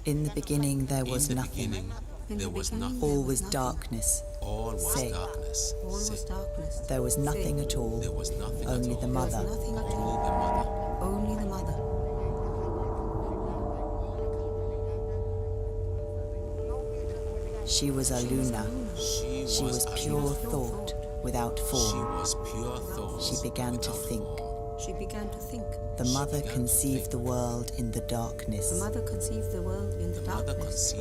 In the beginning there was nothing. All was darkness. Say. There was nothing at all. Only the mother. Only the mother. She was Aluna. She was pure thought without form. She began to think. She began to think. The mother conceived the world in the darkness. The mother conceived the world in the darkness.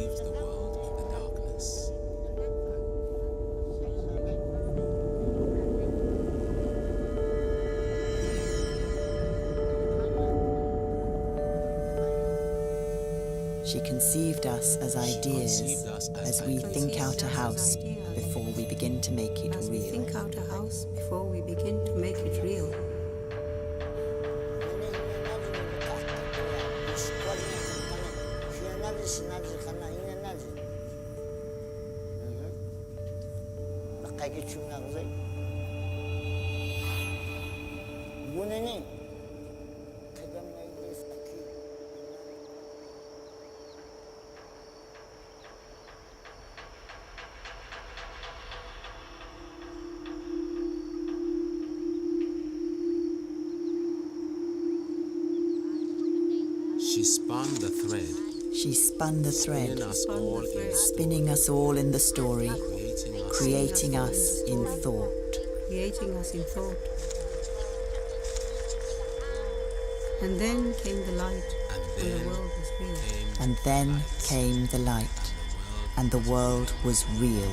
She conceived us as ideas, as we think out a house before we begin to make it As we real. think out a house before we begin to make it real. She spun the thread, She spun the thread, Spinning us all in spinning us all in the story, creating us in thought. Creating us in thought. And then came the light, and the world was real. And then came the light, and the world was real.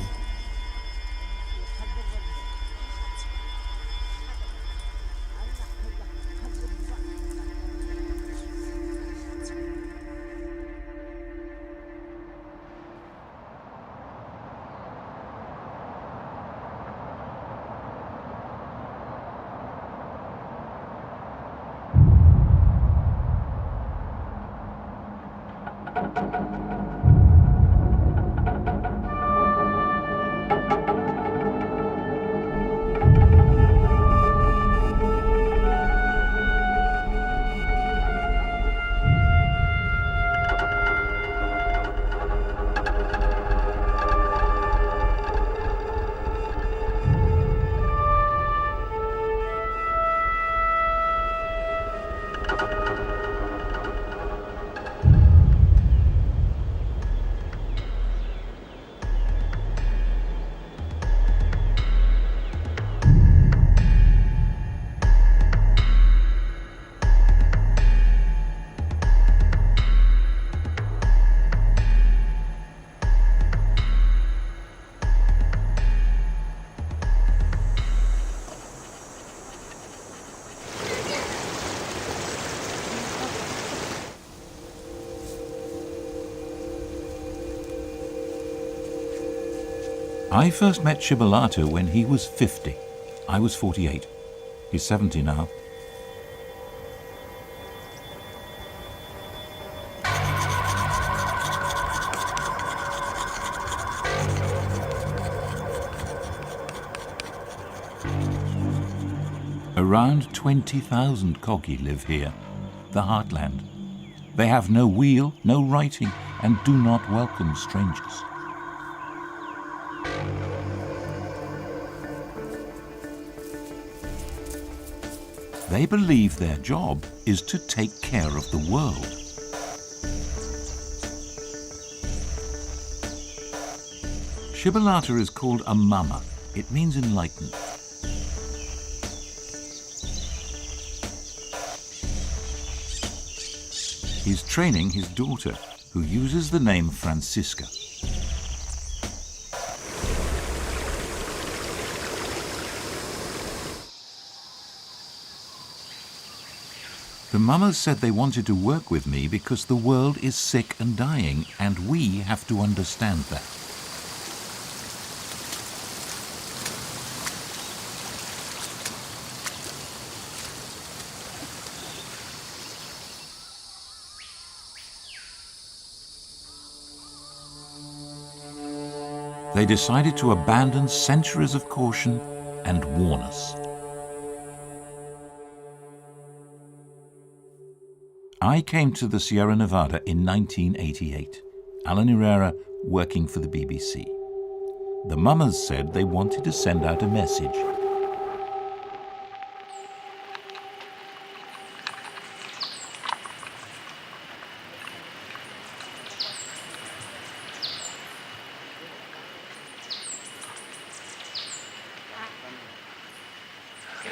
I first met Shibalata when he was 50. I was 48. He's 70 now. Around 20,000 Kogi live here, the heartland. They have no wheel, no writing, and do not welcome strangers. They believe their job is to take care of the world. Shibalata is called a mama. It means enlightened. He's training his daughter, who uses the name Francisca. The mamas said they wanted to work with me because the world is sick and dying, and we have to understand that. They decided to abandon centuries of caution and warn us. I came to the Sierra Nevada in 1988. Alan Herrera working for the BBC. The Mummers said they wanted to send out a message.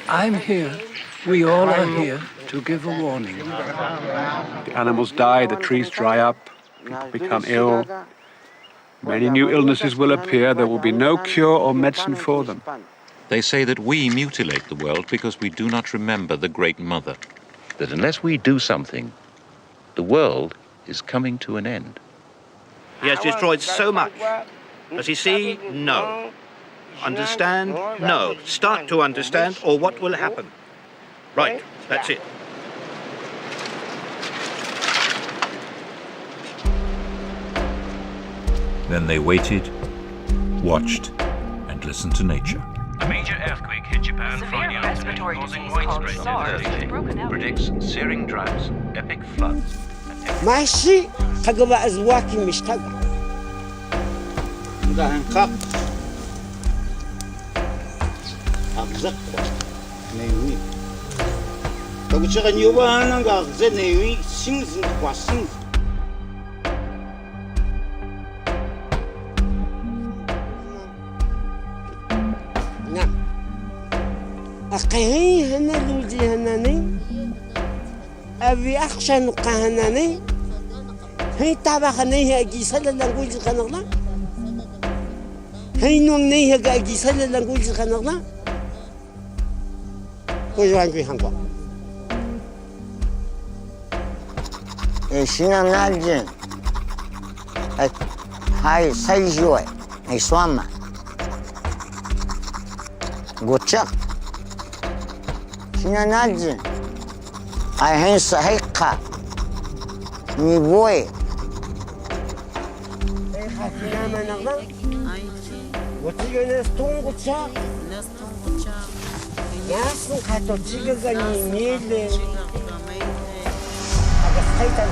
I'm here. We all are here to give a warning. The animals die, the trees dry up, people become ill. Many new illnesses will appear. There will be no cure or medicine for them. They say that we mutilate the world because we do not remember the Great Mother. That unless we do something, the world is coming to an end. He has destroyed so much. Does he see? No. Understand? No. Start to understand, or what will happen? Right, that's it. Then they waited, watched, and listened to nature. A major earthquake hit Japan Friday afternoon, causing widespread devastating. Predicts searing droughts, epic floods. ماشي تقبع أزواكي مش تقبع ده هنقق أغزق نيوي لو تشغل يوبا أنا أغزق نيوي سينز واسينز نعم أقهي هنا لوزي هناني أبي أخشى نقهناني هي تابخني هي جيسل لانجويز خنقلا هي نوني هي جيسل لانجويز خنقلا وجوان في هنقوا شنا نالجن هاي سيجوي هاي سواما قوتشق شنا نالجن هاي هين صحيقة نيبوي هي خاتنا ما نغلا وتيجي ناس تون قوتشق ناس نخاتو تيجي غني ميل هذا سخيتا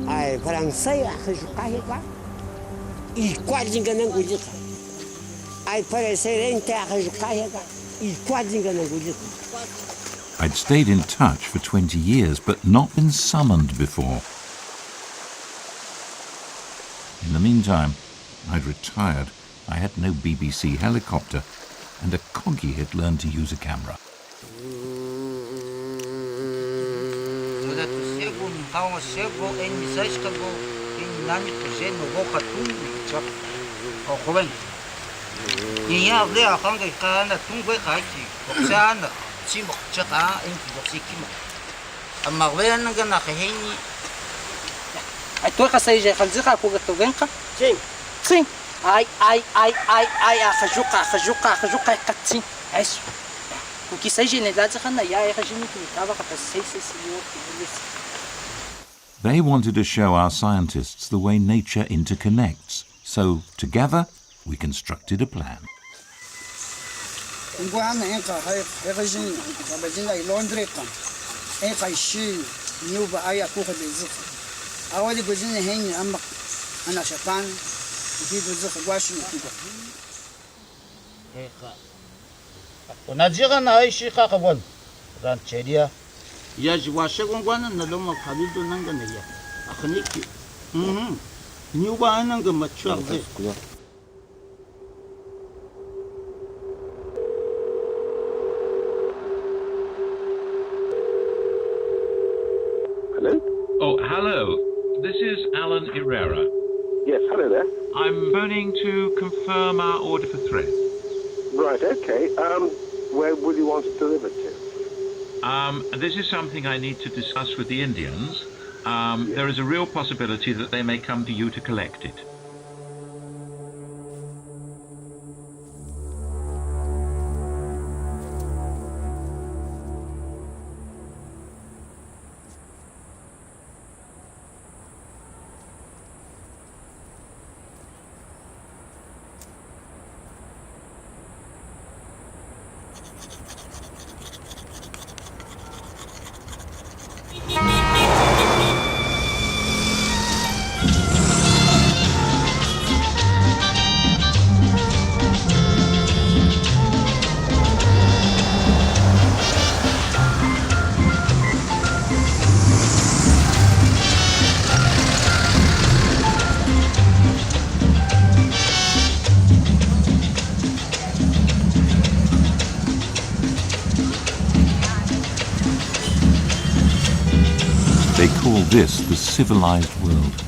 هاي فرنسي أخي شقايقة يقعدين كنا نقولك I'd stayed in touch for 20 years, but not been summoned before. In the meantime, I'd retired. I had no BBC helicopter, and a coggy had learned to use a camera. They wanted to show our scientists the way nature interconnects, so together we constructed a plan. Hello? Oh, hello. This is Alan Herrera. Yes, hello there. I'm phoning to confirm our order for thread. Right, okay. Where will you want it delivered to? This is something I need to discuss with the Indians. There is a real possibility that they may come to you to collect it. this the civilized world.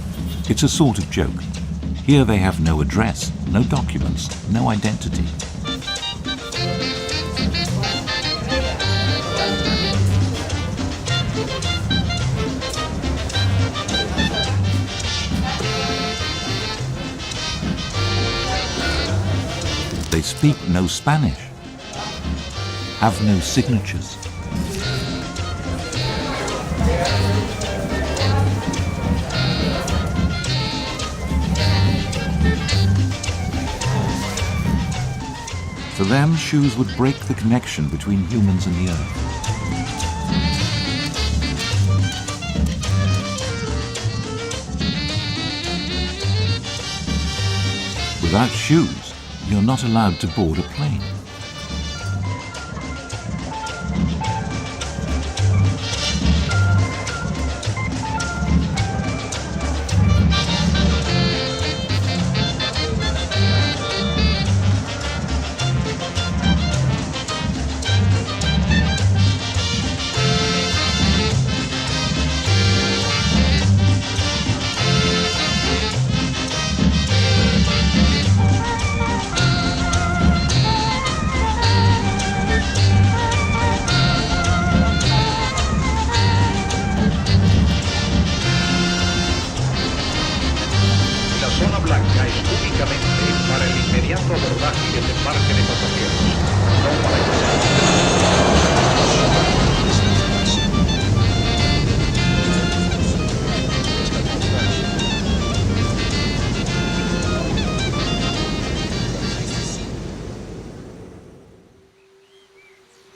It's a sort of joke. Here they have no address, no documents, no identity. They speak no Spanish, have no signatures. For them, shoes would break the connection between humans and the earth. Without shoes, you're not allowed to board a plane.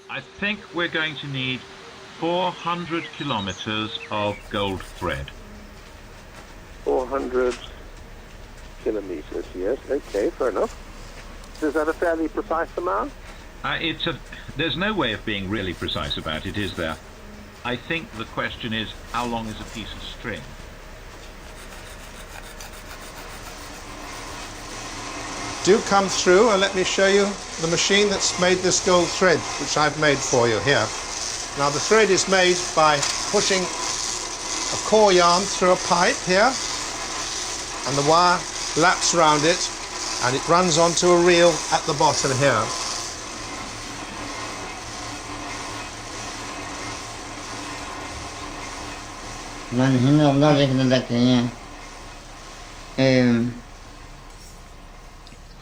I think we're going to need 400 kilometers of gold thread. 400 kilometers, yes, okay, fair enough. Is that a fairly precise amount? There's no way of being really precise about it, is there? I think the question is, how long is a piece of string? Do come through and let me show you the machine that's made this gold thread, which I've made for you here. Now the thread is made by pushing a core yarn through a pipe here, and the wire laps around it, and it runs onto a reel at the bottom here.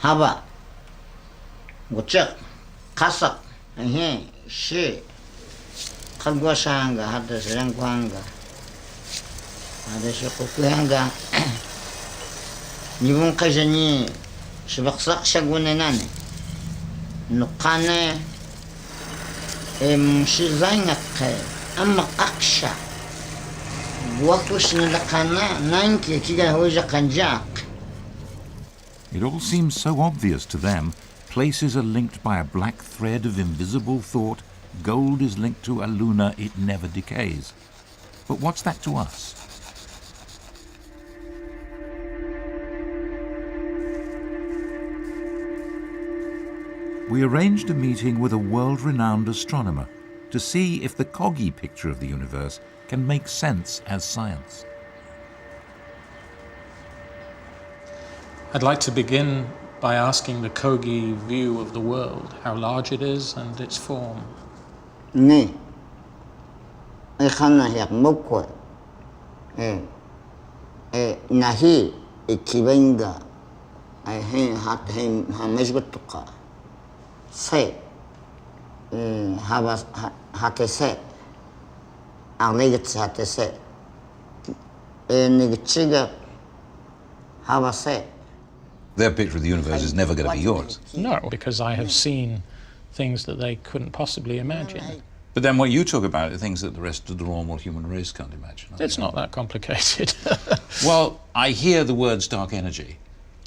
Haba, Guchak, Kasak, and here, she, Kalguashanga, had the Sranguanga, had the Shokuanga, Nivun Kajani, Shibaksak Shagunanani, Nukane, Shizangak, Amma Aksha, Wakush Nilakana, Nanki, Kiga Hoja Kanjak. It all seems so obvious to them. Places are linked by a black thread of invisible thought. Gold is linked to Aluna, it never decays. But what's that to us? We arranged a meeting with a world-renowned astronomer to see if the Coggy picture of the universe can make sense as science. I'd like to begin by asking the Kogi view of the world, how large it is and its form. Ne, I can't hear Mokwe. Nahi, Ikivenga, I had him Hamesgutuka. Say, Hate say, Allegats Hate say, Nigichiga, Hava say. Their picture of the universe is never going to be yours. No, because I have seen things that they couldn't possibly imagine. But then what you talk about are things that the rest of the normal human race can't imagine. It's not that complicated. Well, I hear the words dark energy.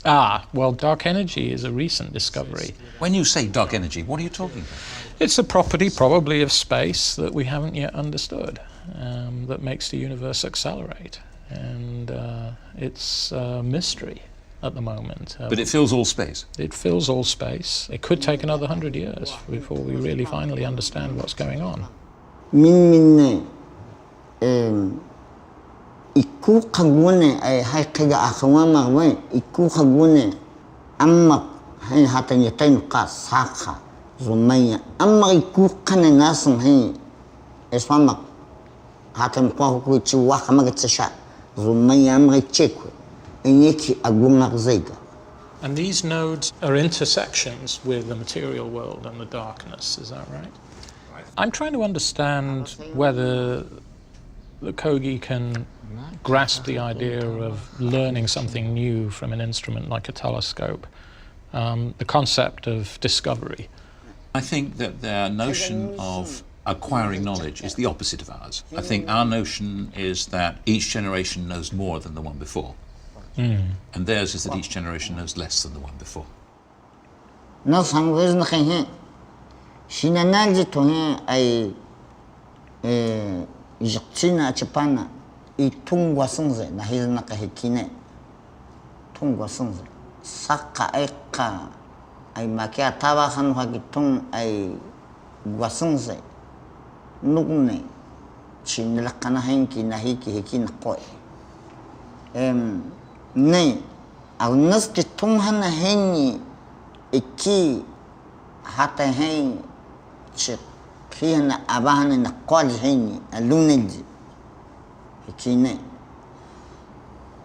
Ah, well, dark energy is a recent discovery. When you say dark energy, what are you talking about? It's a property probably of space that we haven't yet understood, that makes the universe accelerate. And it's a mystery at the moment. But it fills all space? It fills all space. It could take another 100 years before we really finally understand what's going on. iku kagune ay hay kaga akawa magwe iku kagune amma hay hatan yatain ka saka rumaya amma iku kana nasan hay eswama hatan kwa ku ci wa kama gatsha rumaya amma cheku enyeki agunga zaiga. And these nodes are intersections with the material world and the darkness, is that right? I'm trying to understand whether the Kogi can grasp the idea of learning something new from an instrument like a telescope, the concept of discovery. I think that their notion of acquiring knowledge is the opposite of ours. I think our notion is that each generation knows more than the one before. And theirs is that each generation knows less than the one before. No sangwez na kaya sinananji to ay jiktina chapana itungwa sungze na hiz na kahikine tungwa sungze saka eka ay makia tawa han hagitung ay gwasungze nugne chinilakana henki na hiki hiki na koe ne al nas ki tung hana henni iki hata hen chik kiyana abahana na qali henni Aluna ji iki ne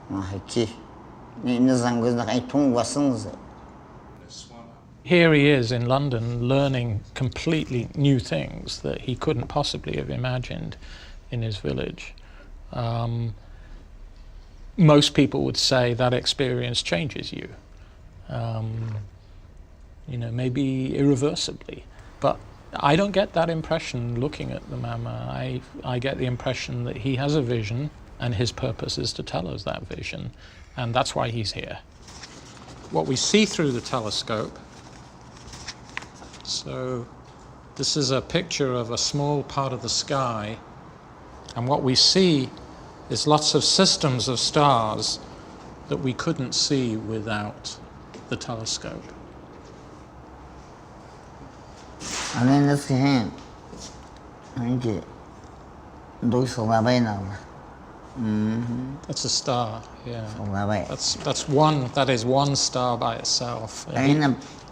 ma hiki ne nizangu na kai tung wasungze. Here he is in London learning completely new things that he couldn't possibly have imagined in his village. Most people would say that experience changes you, maybe irreversibly. But I don't get that impression looking at the Mama. I get the impression that he has a vision and his purpose is to tell us that vision, and that's why he's here. What we see through the telescope, so this is a picture of a small part of the sky, and what we see is lots of systems of stars that we couldn't see without the telescope. And then let's see him. Okay. That's a star, yeah. That is one star by itself.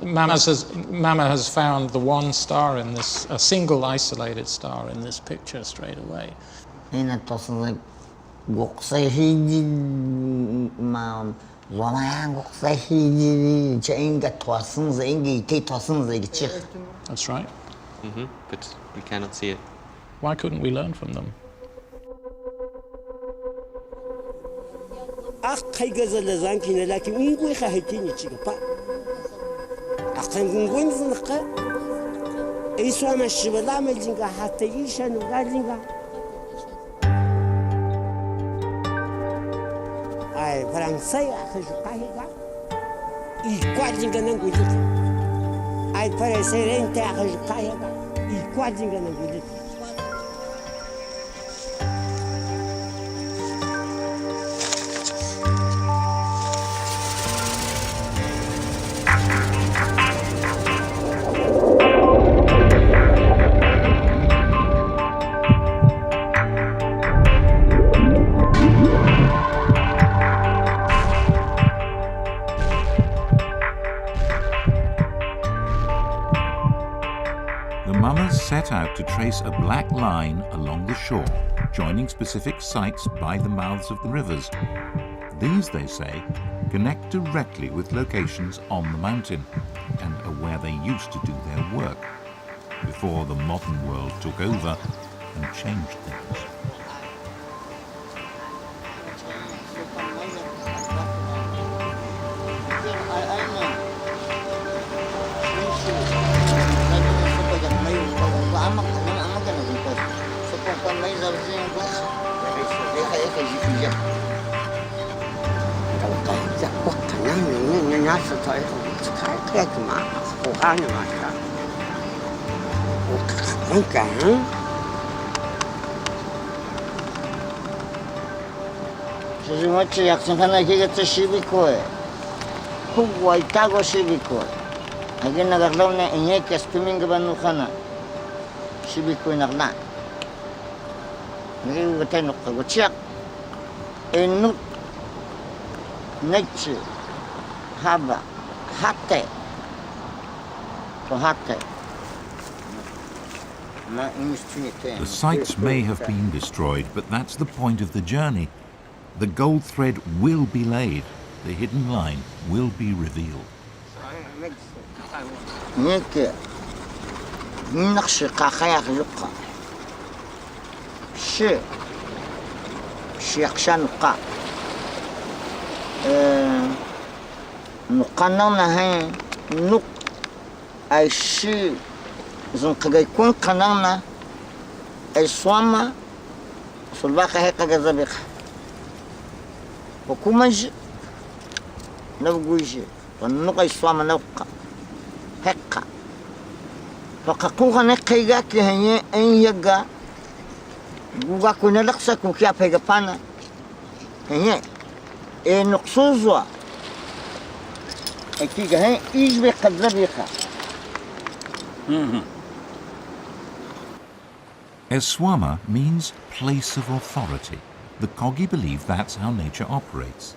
Mama has found the one star in this, a single isolated star in this picture straight away. That's right. But we cannot see it. Why couldn't we learn from them? Ai Fransai akhajukahiga ikwadinga nangulita ai parecerente akhajukahiga ikwadinga nangulita. Set out to trace a black line along the shore, joining specific sites by the mouths of the rivers. These, they say, connect directly with locations on the mountain and are where they used to do their work before the modern world took over and changed things. Nuk nature have hate to hate. The sites may have been destroyed, but that's the point of the journey. The gold thread will be laid. The hidden line will be revealed. Zungkagaykun kanana ay swama sulbaka heka gazabika hukumaj nabguji wanuka swama nabqa heka fakakuga nekaiga ki hanye enyaga guga kuna laksa kukia pega pana hanye nuqsuzwa akiga hen ijbe qadzabika. Eswama means place of authority. The Kogi believe that's how nature operates.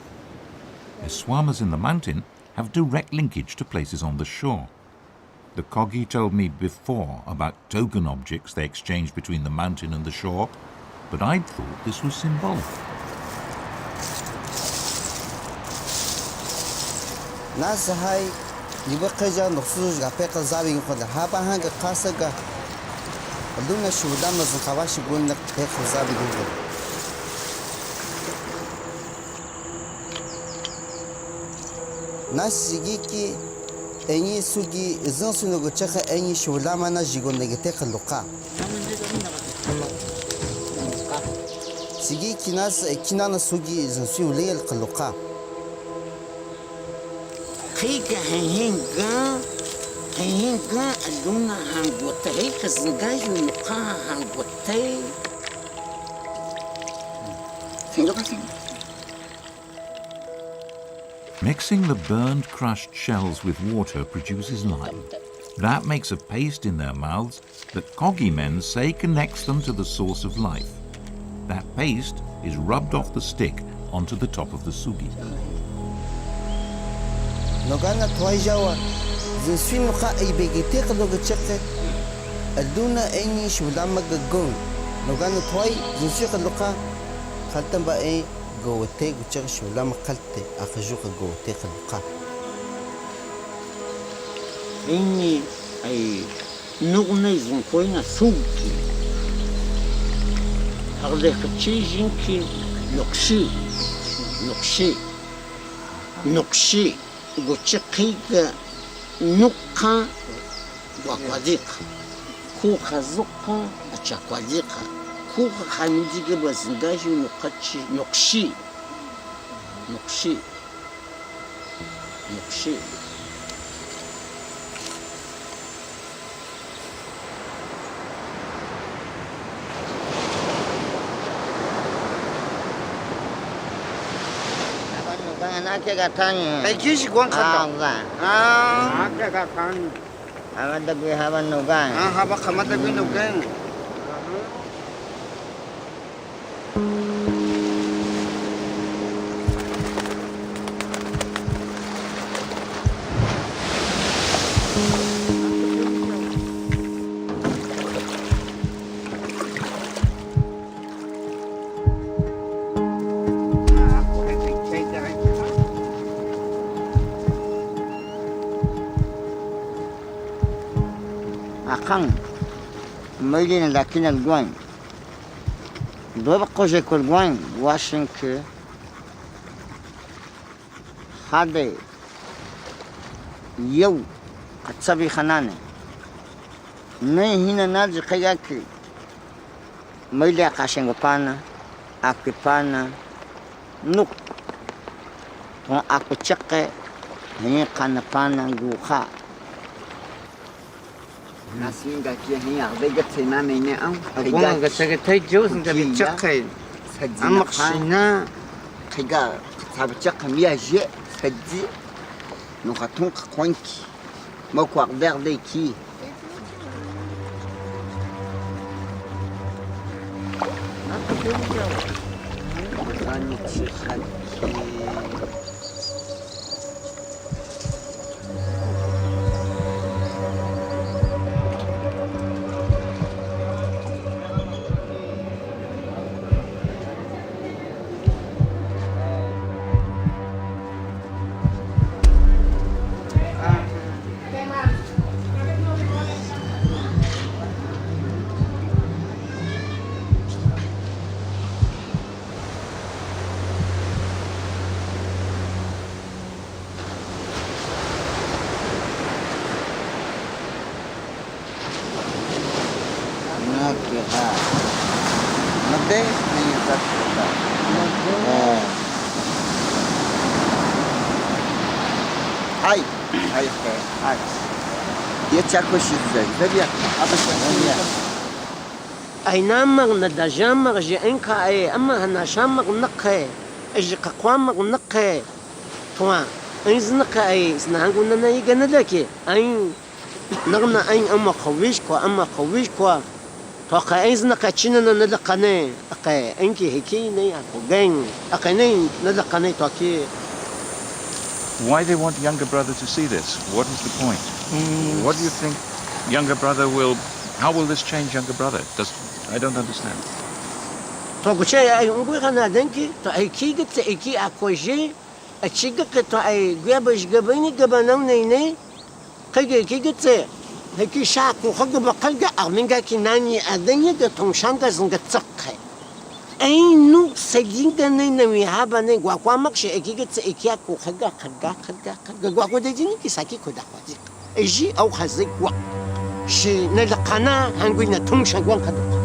Eswamas in the mountain have direct linkage to places on the shore. The Kogi told me before about token objects they exchanged between the mountain and the shore, but I'd thought this was symbolic. Aluna shudama zukawashi gulna pekho zabi gulna. Nasigi enyi sugi zansu no gochaka enyi shudama na jigonne geteka luka. Sigi kinas kinana sugi zansu uleyel qaluqa. Qiga hinga Hinga Aluna hangotay kazangayo nuka hangotay. Mixing the burned, crushed shells with water produces lime. That makes a paste in their mouths that Kogi men say connects them to the source of life. That paste is rubbed off the stick onto the top of the sugi. Nogana Twajawa. Je suis nuka ay begitek logo cheke Aluna enyi shudama gagon nogana toy je suis kaluka khaltamba ay gote guchek shudama khalte akhajuka gote kaluka enyi ay nugna izun koina sugi harde khachijinki nokshi gochekiga Nuka wakwadika, kuka zuka achakwadika, kuka khanudige bazingaji nokshi. Anake gatanya. Ekishi kwankata. Anake gatanya. Hamada gwe haba nogan. Haba kamada gwe nogan. Akang Maili lakini algwan doba koje kolgwan Washington hade yow katsabi khanane ne hina naji kayaki Maili akashengo pana akipana nuk ton akuchake ni kana pana nguha Nasinga kia hiya vega tsena mene au Agona gachaga tay josen ga bichakay Amaksina Kiga Sabachaka miya je Sadi Nukatung kwanki Mokwa verde ki Ainamag na dajamag je enka ama hanashamag naqe je qaqwamag naqe twa iznqa snahanguna na yiganadake ain nagna ain ama qawish kwa toqa iznqa chinana nadaqane aqe enki hikini aqugen aqene nadaqane toki. Why they want younger brother to see this? What is the point? What do you think younger brother will... How will this change younger brother? I don't understand. Toguche ay ngwana denki to ay kiget iki akoje a chiga to ay gabash gabani gabanang nene kage kiget heki sha ko khagba qalga arminga kinani adanya de tongshanga zunga tsakhe ay nu seginga nene mi habane gwakwamak she kiget iki ko khaga gwakwa de jini kisaki ko da kwaji eji au khazik wa she nalqana hangwina tongshangwan khadqa.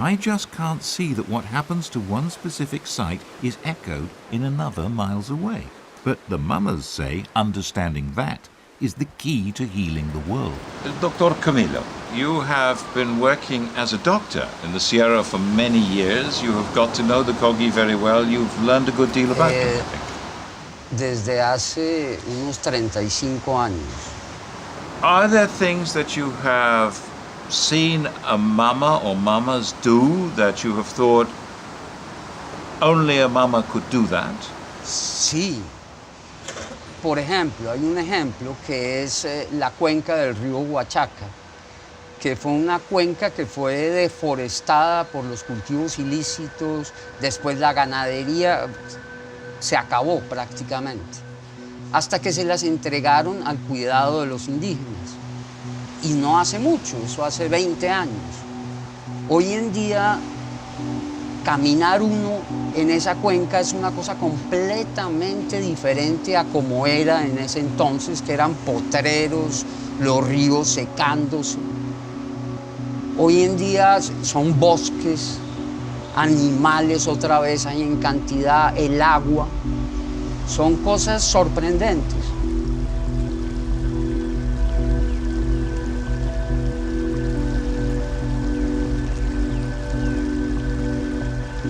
I just can't see that what happens to one specific site is echoed in another miles away. But the mummers say understanding that is the key to healing the world. Dr. Camilo, you have been working as a doctor in the Sierra for many years. You have got to know the Kogi very well. You've learned a good deal about them, I think. Desde hace unos 35 años. Are there things that you have seen a mama or mamas do that you have thought only a mama could do that? Sí. Por ejemplo, hay un ejemplo que es la cuenca del río Huachaca, que fue una cuenca que fue deforestada por los cultivos ilícitos, después la ganadería se acabó prácticamente, hasta que se las entregaron al cuidado de los indígenas. Y no hace mucho, eso hace 20 años. Hoy en día, caminar uno en esa cuenca es una cosa completamente diferente a como era en ese entonces, que eran potreros, los ríos secándose. Hoy en día son bosques, animales otra vez hay en cantidad, el agua. Son cosas sorprendentes.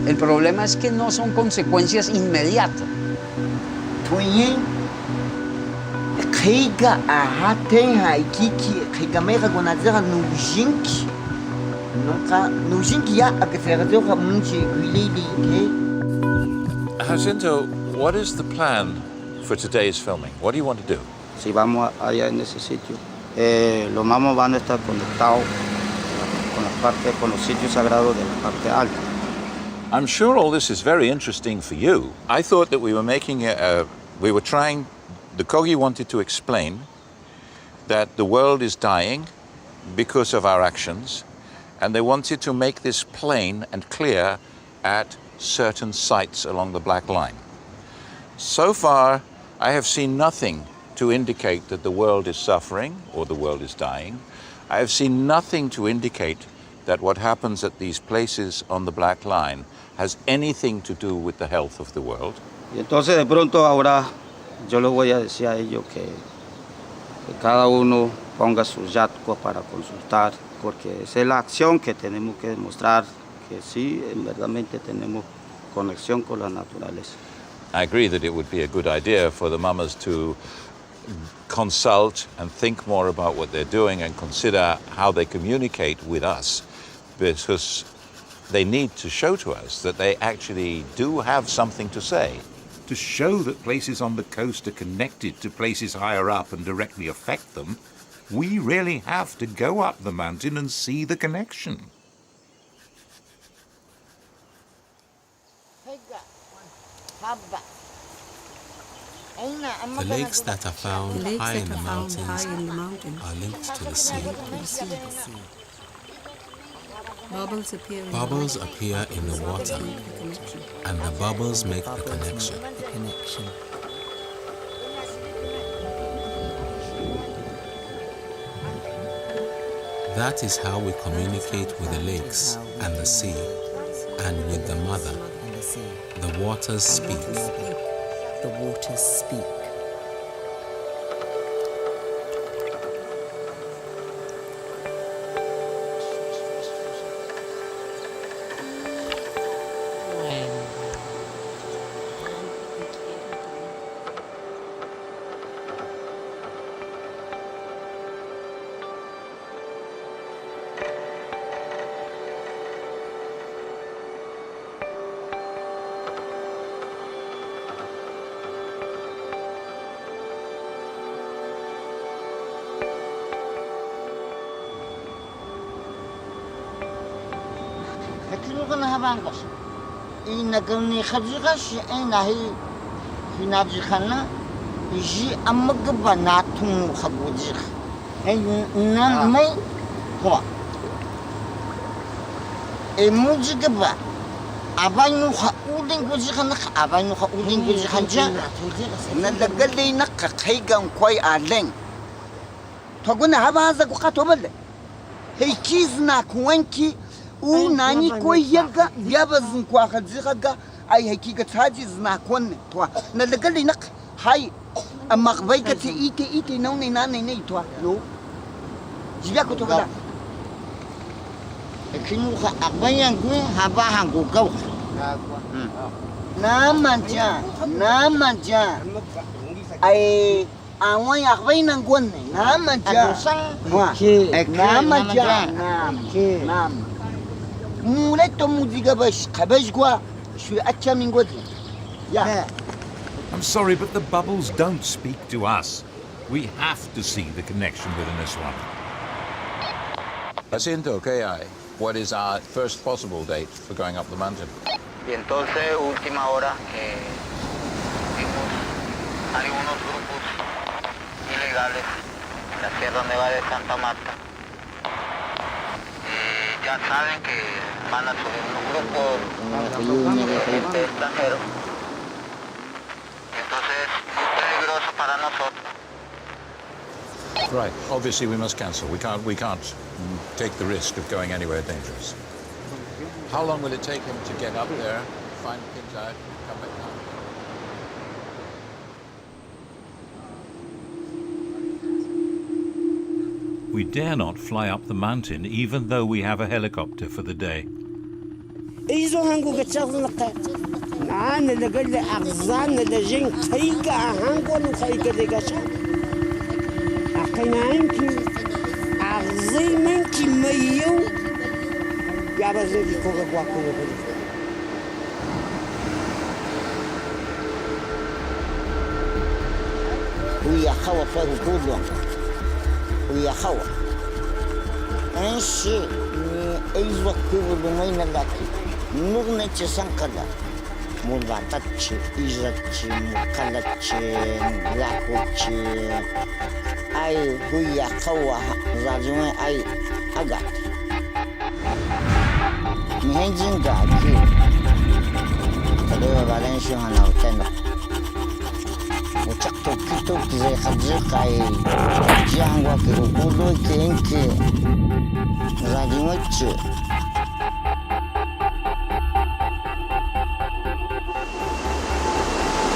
El problema es que no son consecuencias inmediatas. Jacinto, what is the plan for today's filming? What do you want to do? Si vamos allá en ese sitio, los mamos van a estar conectados con los sitios sagrados de la parte alta. I'm sure all this is very interesting for you. I thought that we were making the Kogi wanted to explain that the world is dying because of our actions, and they wanted to make this plain and clear at certain sites along the Black Line. So far, I have seen nothing to indicate that the world is suffering or the world is dying. I have seen nothing to indicate that what happens at these places on the Black Line has anything to do with the health of the world. Y entonces de pronto ahora yo les voy a decir a ellos que cada uno ponga sus yatcos para consultar, porque esa es la acción que tenemos que demostrar que sí, verdaderamente tenemos conexión con la naturaleza. I agree that it would be a good idea for the mamas to consult and think more about what they're doing and consider how they communicate with us, because they need to show to us that they actually do have something to say. To show that places on the coast are connected to places higher up and directly affect them, we really have to go up the mountain and see the connection. The lakes that are found high in the mountains are linked to the sea. Bubbles appear in the water, and the bubbles make the connection. That is how we communicate with the lakes and the sea, and with the mother. The waters speak. The waters speak. Inagani khadjigash enahi hinajikana ji amagba natum khagujik nan mai ho emujigba abaynu khaudin gujikana abaynu khaudin gujikanja nadagali nakka khaygan koy alen toguna habaza kuqatobal heykizna kuwanki nani ko yaga yabazin ko khadjiga ay hakika taji zna konne to na lagali nak hay amma baykati ite nawne nane to yo jiga ko to bala kinu kha abayan gu haba hangu gaw na manja ay awan yakbay nang gonne na manja nam I'm sorry, but the bubbles don't speak to us. We have to see the connection with Niswan. Jacinto, KI, what is our first possible date for going up the mountain? Y entonces, última hora, vimos algunos grupos ilegales en la Sierra Nevada de Santa Marta. Ya saben que van a subir unos grupos de gente extranjero. Entonces es muy peligroso para nosotros. Right. Obviously, we must cancel. We can't take the risk of going anywhere dangerous. How long will it take him to get up there, find things out, come back down? We dare not fly up the mountain, even though we have a helicopter for the day. ويا خوا انشي ايزو كوبو مينا لكي نغنى تسانكدا مولاتاتشي ايزاتشي مقالاتشي ملاكوتشي اي ويا خوا زاجوين اي اغات مهنجين غاكي تدوى بالنشي هانا وتنو وتقتو زي خدزيقاي جانغوا كي وقولو كينكي زاديموتشي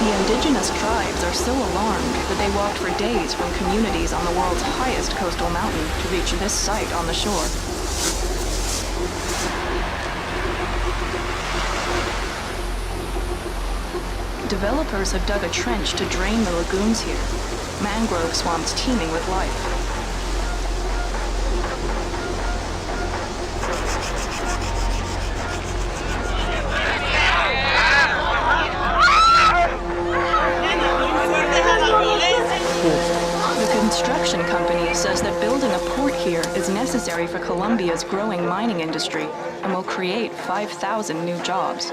The indigenous tribes are so alarmed that they walked for days from communities on the world's highest coastal mountain to reach this site on the shore. Developers have dug a trench to drain the lagoons here. mangrove swamps teeming with life. The construction company says that building a port here is necessary for Colombia's growing mining industry and will create 5,000 new jobs.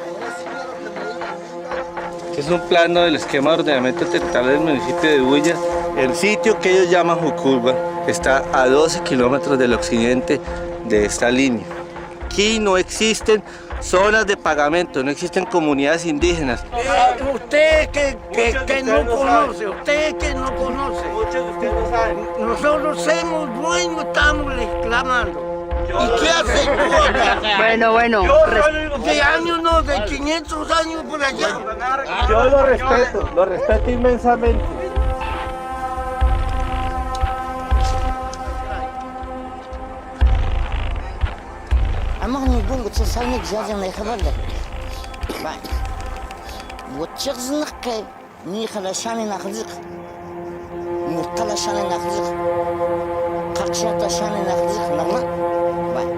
Es un plano del esquema de ordenamiento territorial del municipio de Bulla. El sitio que ellos llaman Jucuba está a 12 kilómetros del occidente de esta línea. Aquí no existen zonas de pagamento, no existen comunidades indígenas. Usted que no conoce, usted que no conoce. Muchos de ustedes no saben. Nosotros somos dueños, estamos reclamando. ¿Y qué hace tú acá? Bueno. De años no, de 500 años por allá. Yo lo respeto inmensamente. أما نقول تصلني جازم يخبر لك بعد وتشغزنك ني خلاشاني ناخذك مرتلاشاني ناخذك قرشاتاشاني ناخذك نغلا بعد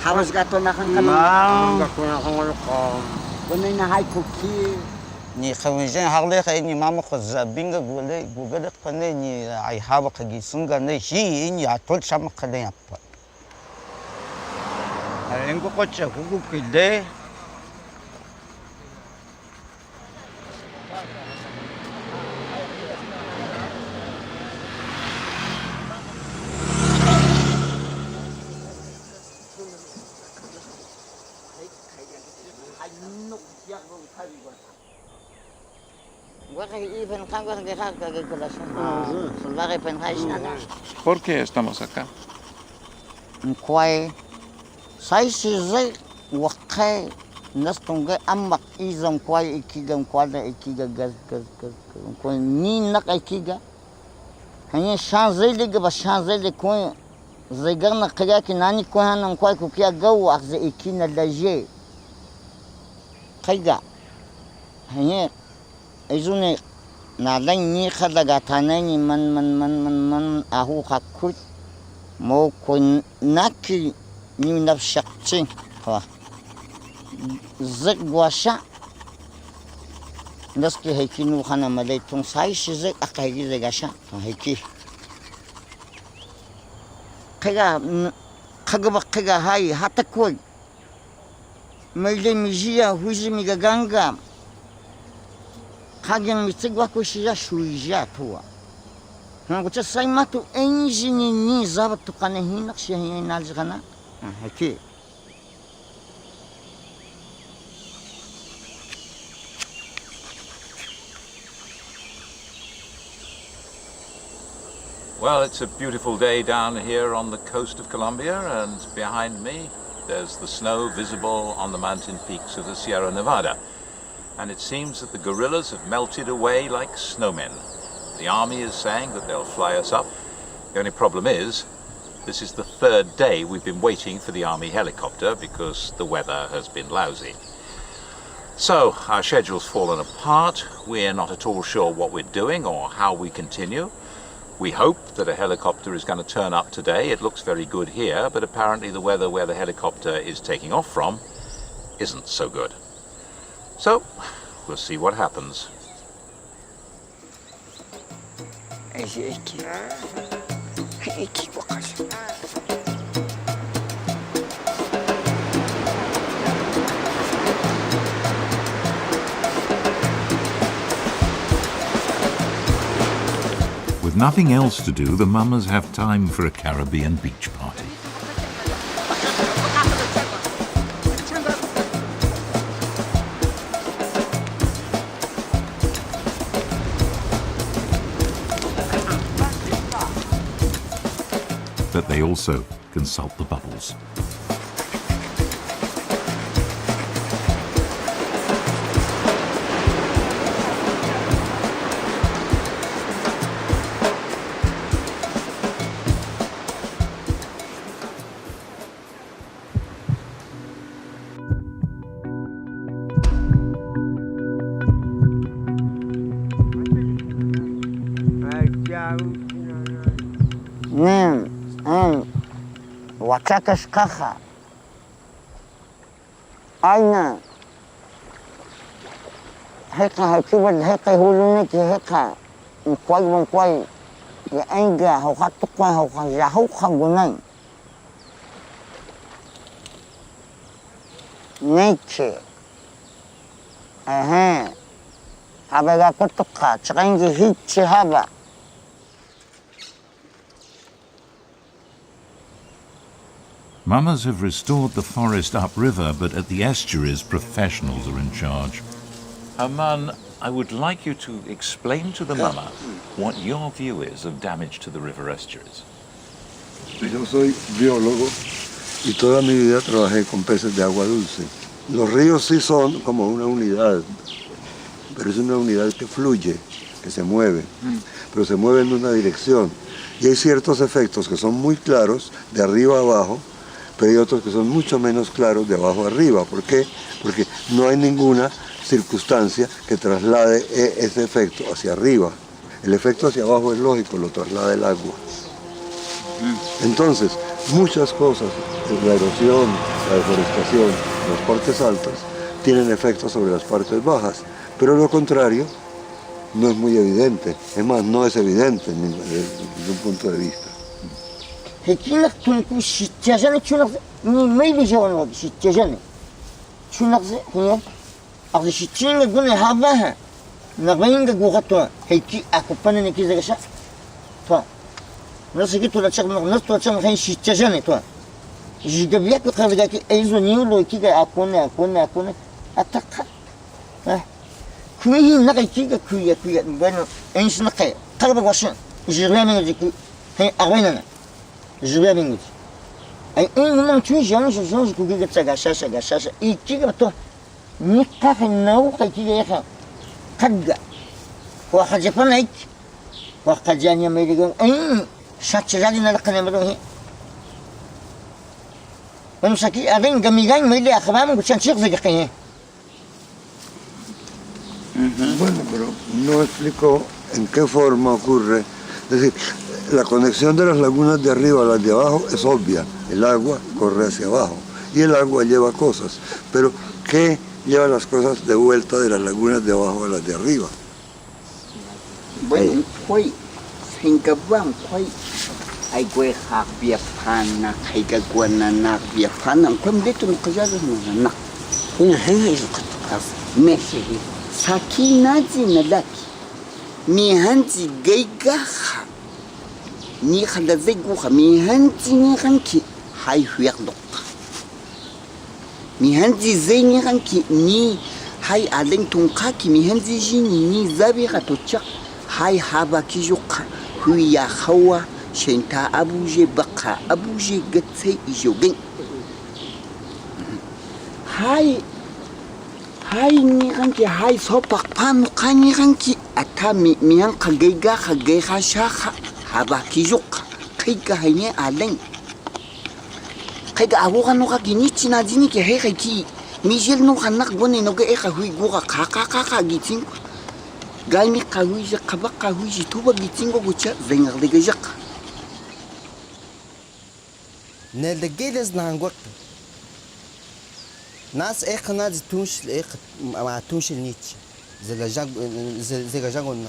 Hawas gato na kang kanang. Gato na kang malukong. Bunay na hay cookie. Ni khawinjan hagle khay ni mama khazza binga gugale khane ni ay haba khagi sunga ne hi ni atol sham khane appa. Arengo kocha gugu kide. ¿Por qué estamos acá? Nalang ni khadagatana ni man ahu khakut mo kun naki ni nafshaqchi ha zagwasha naski hekinu khana malay tung sai shizak akaygi zagasha heki kaga hai hatakoi maile mijia huzi migaganga Hagen mitigwa kushija shuija tua. Hangucha sai matu enjini ni zabatu kana hinak shi hinal kana. Haki. Well, it's a beautiful day down here on the coast of Colombia, and behind me there's the snow visible on the mountain peaks of the Sierra Nevada. And it seems that the guerrillas have melted away like snowmen. The army is saying that they'll fly us up. The only problem is, this is the third day we've been waiting for the army helicopter because the weather has been lousy. So, our schedule's fallen apart. We're not at all sure what we're doing or how we continue. We hope that a helicopter is going to turn up today. It looks very good here, but apparently the weather where the helicopter is taking off from isn't so good. So, we'll see what happens. nothing else to do, the mamas have time for a Caribbean beach party. But they also consult the bubbles. Wachakas kaha. Aina. Heka hakibat heka hulunik heka. Mkwai. Ya enga haukatukwa haukajahuka gunai. Nature. Habaga kutuka. Tsakangi hichi haba. Mamas have restored the forest upriver, but at the estuaries, professionals are in charge. Aman, I would like you to explain to the mama what your view is of damage to the river estuaries. Yo soy biólogo y toda mi vida trabajé con peces de agua dulce. Los ríos sí son como una unidad, pero es una unidad que fluye, que se mueve, pero se mueve en una dirección. Y hay ciertos efectos que son muy claros, de arriba a abajo, pero hay otros que son mucho menos claros de abajo a arriba. ¿Por qué? Porque no hay ninguna circunstancia que traslade ese efecto hacia arriba. El efecto hacia abajo es lógico, lo traslada el agua. Entonces, muchas cosas, la erosión, la deforestación, los partes altas, tienen efectos sobre las partes bajas, pero lo contrario no es muy evidente. Es más, no es evidente desde un punto de vista. هكينك تنكو شتجاني شنو ما يبيجون شتجاني شنو هي أخذ شتين قلنا هذاها نغين جوغتوا هيكي أكوبنا نكيز كشا تو ناس كي تولا تشغل ناس تولا تشغل هين شتجاني تو جيجبيك بخافي كي أيزو نيولو كي أكون أتاك كوي نقي كي كوي بين إنش نقي قلب واشن جيراني نجيكو هين أغويننا Je vais avec nous. Et un moment tu es jeune, je coupe que ça, et qui va toi, ni pas non, qui est là, kaga, ou à japonais, ou à kajani américain, chaque jardin n'a qu'un numéro. On sait qu'il y a un gamigan, mais il est à Khabam, ou chantier de Gakin. Bueno, pero no explicó en qué forma ocurre. Es decir, la conexión de las lagunas de arriba a las de abajo es obvia. El agua corre hacia abajo y el agua lleva cosas. Pero, ¿qué lleva las cosas de vuelta de las lagunas de abajo a las de arriba? Bueno, hoy, sin que van, hoy, hay que había pana, hay que guanana, había pana, como de tu no callas no. Una gente es lo que tú haces. Messi, sakina zinalaki, mi hanzi geigaha. Ni khada zeguha mi hanzi ni ranki hay huyaqdoq mi hanzi zeni ranki ni hay alen tunqaki mi hanzi jini ni zabi khatocha hay haba kijuqa huya khawa shenta abuje baqa abuje gatsay ijogen hay ni ranki hay sopak panu qani ranki atami mi han qagaiga shakha haba kijuk kaiga haine alen kaiga abuga no ga ginichi na dini ke he ki mijel no hanak bone no ga e ka hui guga ka gitin gaimi ka hui je ka hui ji tuba gitin go gucha vengar de gejak ne de geles na ngok nas e khana de tunsh e ma tunsh nich zega jag on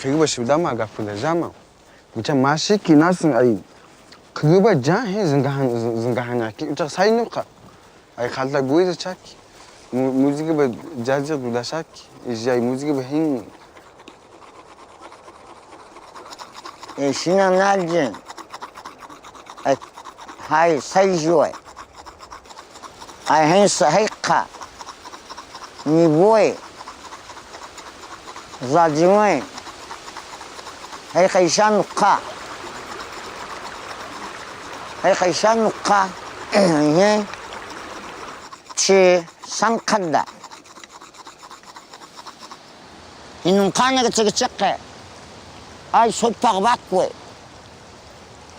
그거 싶다마 가풀레 자마 무참 마시키 나슨 아이 그거 자해 증가하나 저 사이누카 아이 칼다 고이자 차키 무지가 바 자자 두다샤키 이제 무지가 바힌 신나 날진 هاي سيجوي هاي هيقا نيبوي زاجوي هاي خيشان نقا هاي خيشان نقا هي تشي سانكدا إنهم كانوا يتشقى هاي سوبر باكوي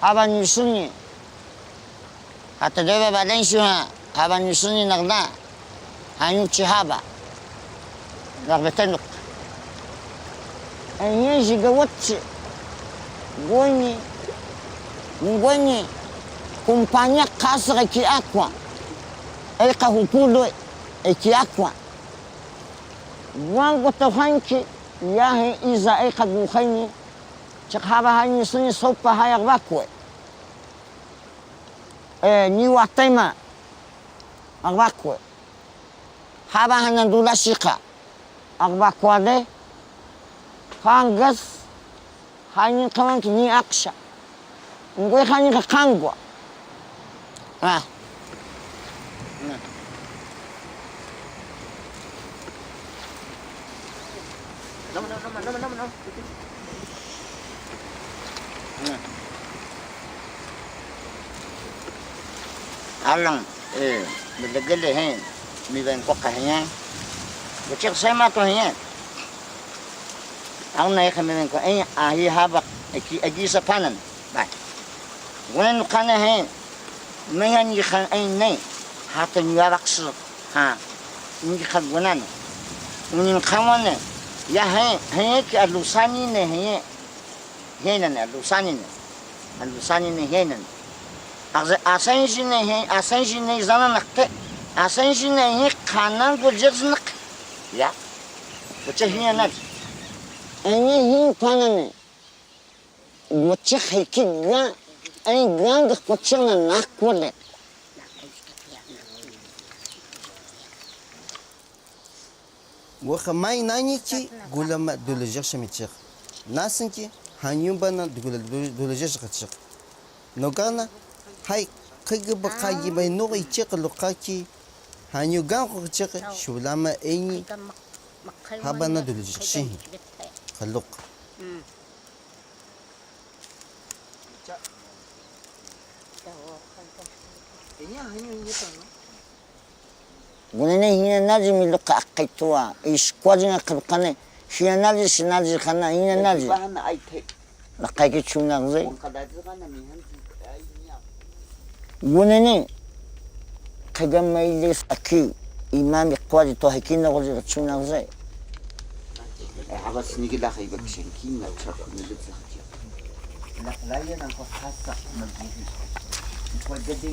هذا نسوني حتى دوبا بعدين شو هذا نسوني نغدا هنوتشي هذا رغبتنك يجي قوتشي غوني كومبانيا كاسر كي اكوا ايقا هكولو كي اكوا وان قطوخانكي ياهي إذا ايقا بوخيني شخابا هاي نسوني صوبا هاي اغباكوي نيوا تيما اغباكوي هابا هنندولا شيقا اغباكوا دي فانغس هاي كمان كني اكشا نقول خاني كانغوا No. Alang, bilagili hen, miben ko kahiyan. Bukik sama to hen. Ang naik miben ko, ahi habak, agi sa panan. Ba. Gunan kana hen, mayan yikan nay, hatan yaraksu, ha, hindi kagunan. Ngunin kawane. Ya he ki alusani ne he henan alusani ne henan asanji ne zananak asanji ne he kanan guljerznak ya buçe hiyanat eni hin kanane buçe heki ga ay gang buçe nakwale وخماي نانيكي قولما دولجيش ميتشيخ ناسنكي هانيوبانا دولجيش قتشيخ نوغانا هاي قيق بقاي بينو يتشيق لقاكي هانيوغان قتشيخ شولاما ايني هابانا دولجيش شيهي خلوق Gunene hina nazi miluka akaitua iskwajina kabkane hina nazi sinazi kana hina nazi lakaiki chuna gze gunene kagama ilis aki imami kwaji to hakina gze chuna gze هذا سنيجي لا خيبك شنكين لا تشرب من اللبس لا ينا نفحص مجيء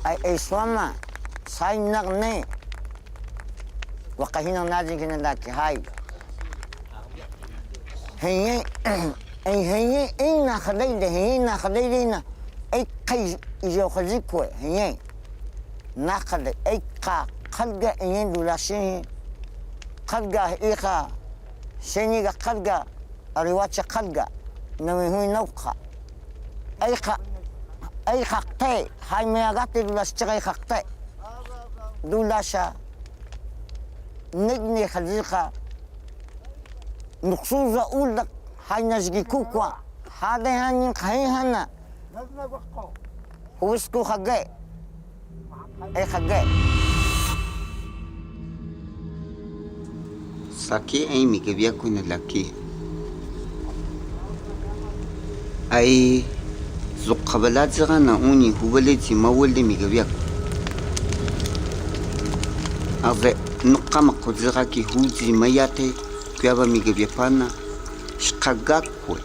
ay swama sai nak ne wakahina naji kina daki hai heye ina khadayde heyna khadaydina ay qay iyo khazikwe heye naqad ay qadga yen dulashi qadga iqa sheniga qadga ariwacha qadga nawi hui nawqa ay khaqte hay mayagate dulash chay khaqte dulasha nigni khazika nuqsuza ulak hay najgi kukwa hade hanin khayhana huisku khage ay khage Saki Amy que via con el aquí. Ai zukabala zigana uni hubeleti mawelde migabiak. Ave nukama koziraki huzi mayate kuyaba migabiapana shkagakwe.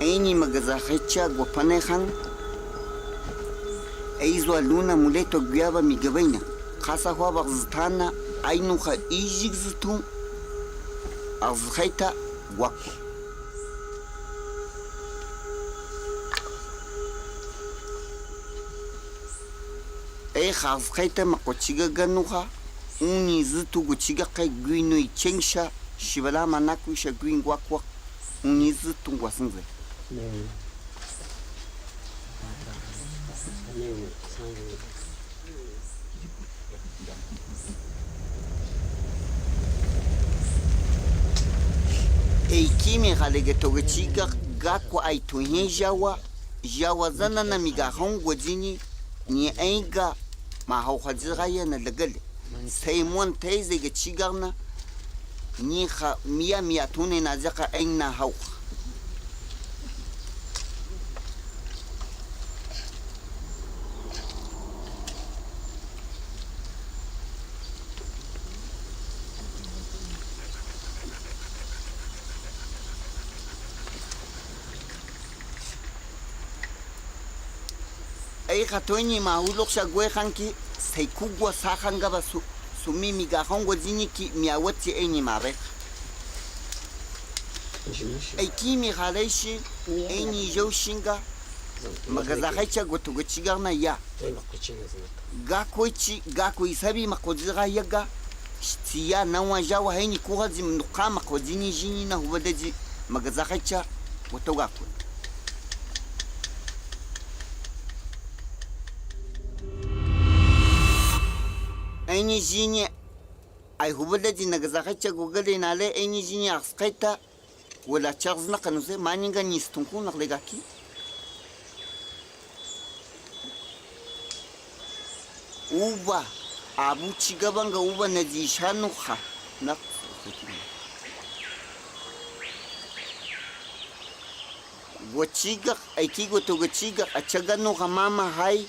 Aini magazahecha guapanehan. Aizu Aluna muleto kuyaba migabaina. Kasa huwa zitana ainuha ijik zitu. Azhaita guapo. Azhaita makochiga ganuha. Uni zitu guchiga kai guino ichengsha. Shibala manaku isha guin guakwa. Uni zitu guasanze. Eikimi halige togechiga gakwa aituhin jawa zana na migahon gwajini ni aiga ma hauhajiraya na lagale sai mon taize ga cigarna ni ha miya tune na zaka aina hau ai khatoni ma ulok shagwe khanki sai kugwa sa khanga ba su mimi ga hango ziniki miyawati aini mare ai kimi halaishi aini jawshinga magaza haicha goto gochiga na ya ga koi sabi makoziga yaga tiya nawa jawa haini ku hazi mnukama kodini jini na hubadaji magaza haicha goto gako aini jini ai hubadaji nagaza haicha gogale na le aini jini askaita wala charles na kanuse maninga nistunku na legaki uba abu cigabanga uba na jishanu ha na gochiga aiki goto gochiga a cagano ha mama hai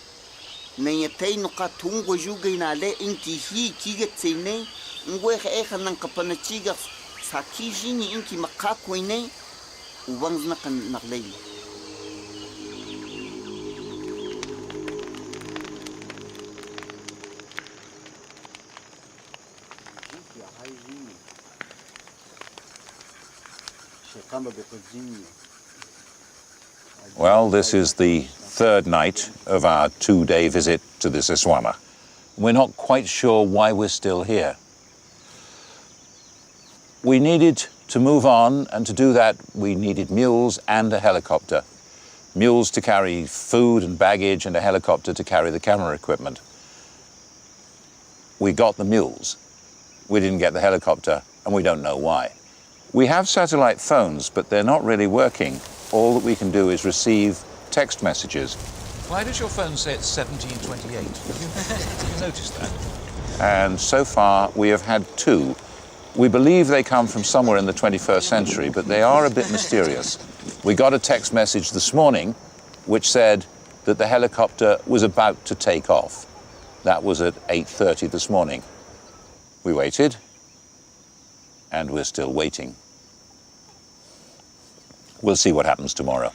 na yatai no ka tungo juga ina le inki hi kiga tsine ngwe ha nan kapana ciga saki jini inki makako ne uban na kan naglai Well, this is the third night of our 2-day visit to the Siswama. We're not quite sure why we're still here. We needed to move on, and to do that we needed mules and a helicopter. Mules to carry food and baggage, and a helicopter to carry the camera equipment. We got the mules. We didn't get the helicopter, and we don't know why. We have satellite phones, but they're not really working. All that we can do is receive text messages. Why does your phone say it's 1728? Did you notice that? And so far, we have had 2. We believe they come from somewhere in the 21st century, but they are a bit mysterious. We got a text message this morning which said that the helicopter was about to take off. That was at 8:30 this morning. We waited, and we're still waiting. We'll see what happens tomorrow.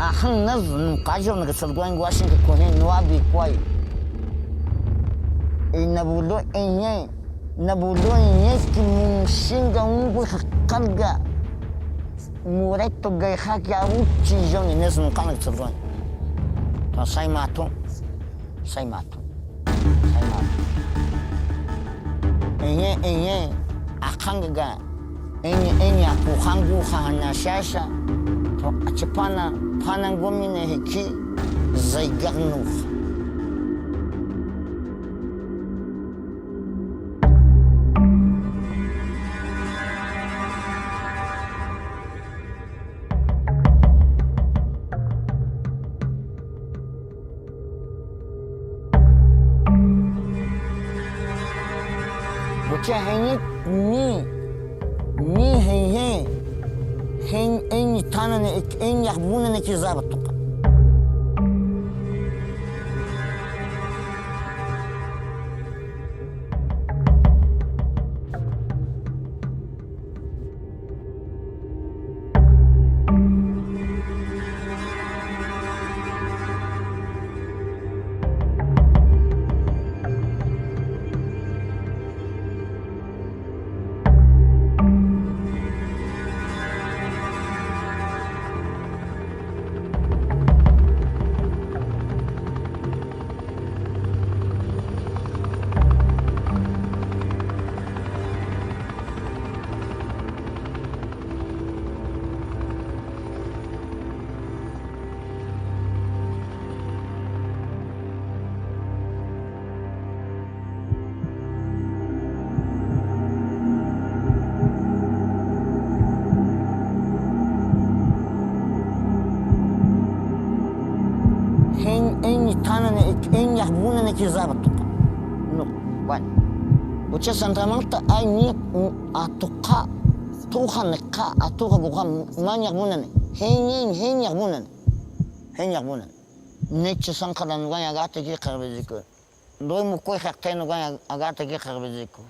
Ahang nazun kajo nagasalguan guashin ka kohen nuabi kwai. Nabulo enye ki mungshinga ungu kalga mureto gaiha ki aruchi joni nesno kanak tsron ta sai mato enye akanga enye akuhangu hana shasha to achipana panangomine hiki zaigarnu Hanyit mi hen en tanane en yahbuna ne kizabatuk en yahbuna ne kizabatuk no wan ucha santamanta ay ni atuqa tuhanqa atuqa buqam man yahbuna ne hen yahbuna ne chisanqadan wan agata ki qarbeziko doy mu koy xaqten wan agata ki qarbeziko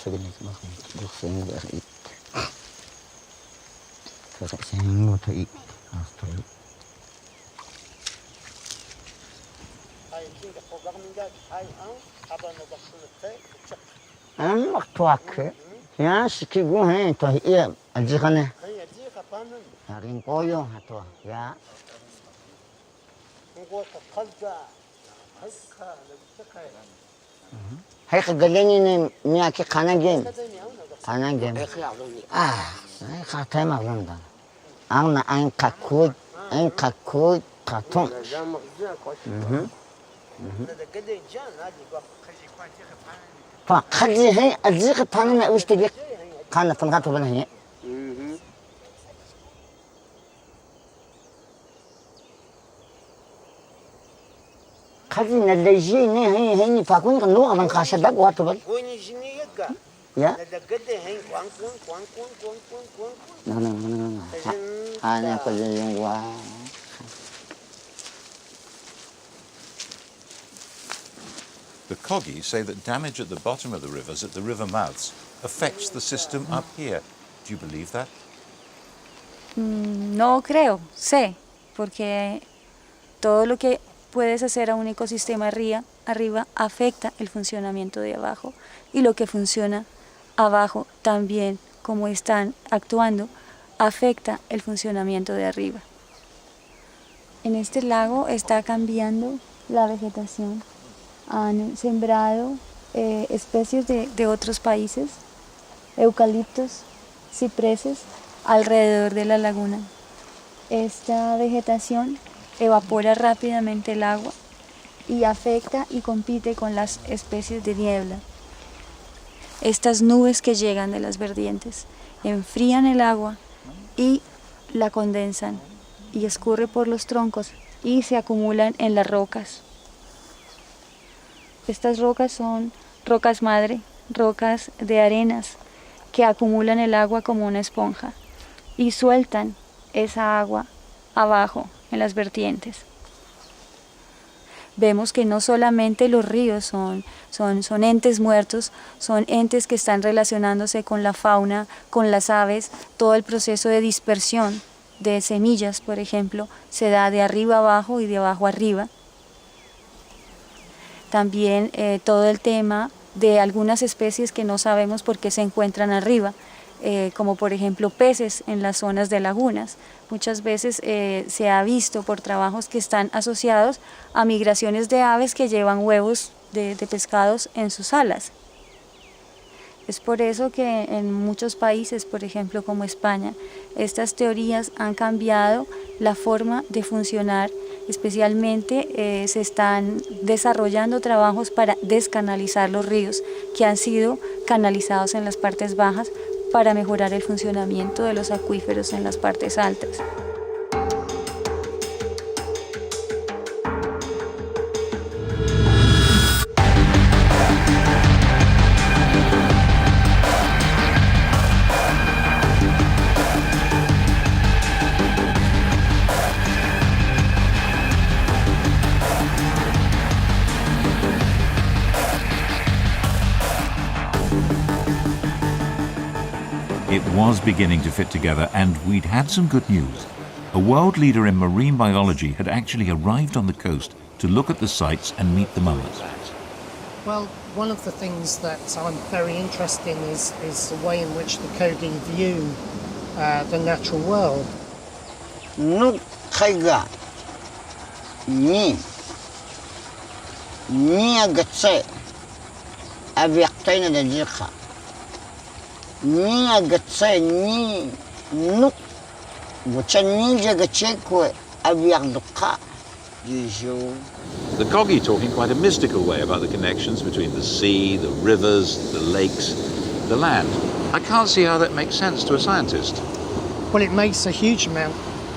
Segenik machen, durch sehen wir it. Für sehen nur it. After it. Maktuak. Ya sikigu hen to iya ajikane. Harin koyo hato ya. Hay kagani ne miyaki kana game. Ay khatay maglanda. Ana an kakut katon. Fa khadi hay azik panna ushtagi kana fangato bana he. khadi na leji ne hay fakun kan no kan khasha dag wa to bal. Ya. No. Ana ko yung wa. The Kogi say that damage at the bottom of the rivers, at the river mouths, affects the system up here. Do you believe that? No creo, sé, porque todo lo que puedes hacer a un ecosistema arriba afecta el funcionamiento de abajo, y lo que funciona abajo también, como están actuando, afecta el funcionamiento de arriba. En este lago está cambiando la vegetación. Han sembrado especies de otros países, eucaliptos, cipreses, alrededor de la laguna. Esta vegetación evapora rápidamente el agua y afecta y compite con las especies de niebla. Estas nubes que llegan de las vertientes enfrían el agua y la condensan y escurre por los troncos y se acumulan en las rocas. Estas rocas son rocas madre, rocas de arenas que acumulan el agua como una esponja y sueltan esa agua abajo en las vertientes. Vemos que no solamente los ríos son entes muertos, son entes que están relacionándose con la fauna, con las aves, todo el proceso de dispersión de semillas, por ejemplo, se da de arriba abajo y de abajo arriba. También todo el tema de algunas especies que no sabemos por qué se encuentran arriba, como por ejemplo peces en las zonas de lagunas. Muchas veces se ha visto por trabajos que están asociados a migraciones de aves que llevan huevos de pescados en sus alas. Es por eso que en muchos países, por ejemplo como España, estas teorías han cambiado la forma de funcionar. Especialmente se están desarrollando trabajos para descanalizar los ríos que han sido canalizados en las partes bajas para mejorar el funcionamiento de los acuíferos en las partes altas. It was beginning to fit together, and we'd had some good news. A world leader in marine biology had actually arrived on the coast to look at the sites and meet the mummers. Well, one of the things that I'm very interested in is the way in which the Kogi view the natural world. Nuk kaiga ni agatse aviaktaina da jika. Ni agatse ni nuk wuchan ni jagache ko aviakduka. The Kogi talk in quite a mystical way about the connections between the sea, the rivers, the lakes, the land. I can't see how that makes sense to a scientist. Well, it makes a huge amount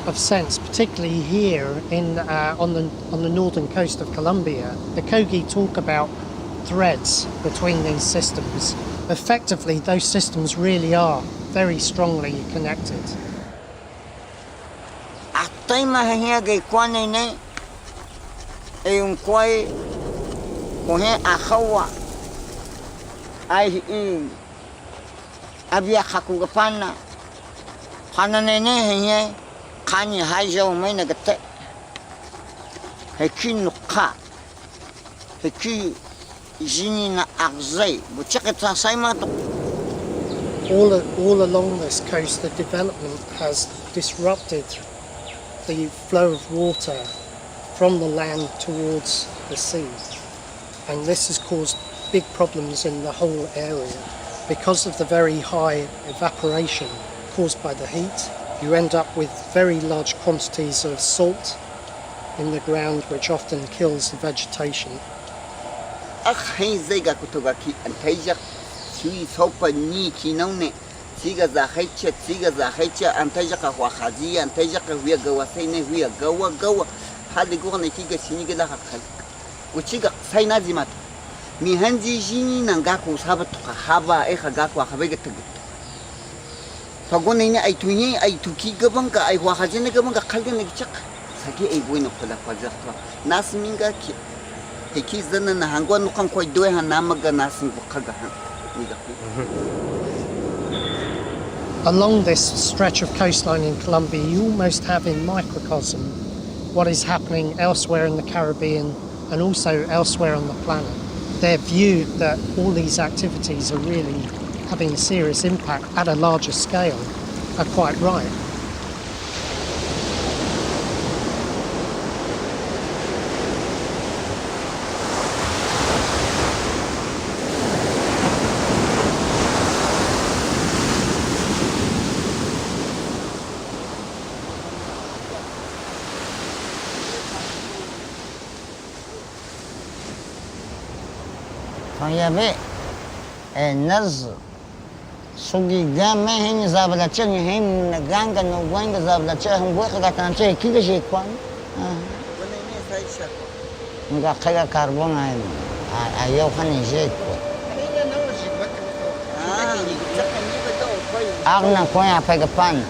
of sense, particularly here on the northern coast of Colombia. The Kogi talk about threads between these systems. Effectively, those systems really are very strongly connected. Un kwai kohe akhawa ai abia khakugapana khananene heye khani hajo maina gate hekin kha heki jinina agzai buchakata saima to. All along this coast, the development has disrupted the flow of water from the land towards the sea, and this has caused big problems in the whole area. Because of the very high evaporation caused by the heat, you end up with very large quantities of salt in the ground, which often kills the vegetation. Haligorne kiga sinigela hakal uchiga sainazimat mi hanji jini nangaku sabato haba e khagaku khabega tagit pagone ni ay tunyi ay tuki gabanka ay wahajene gabanka khalgene chak sagi ay bueno khala fazarto nasminga ki heki zanna na hangwa no kan koy doy han namaga nasin ko khaga han. Along this stretch of coastline in Colombia, you almost have in microcosm what is happening elsewhere in the Caribbean and also elsewhere on the planet. Their view that all these activities are really having a serious impact at a larger scale are quite right. Yabe naz sugi game hen zabla chen hen ganga no wanga zabla chen hun boka gatan che kiga je kwan nga khaga carbon ayo khani je ko agna ko ya pega pan.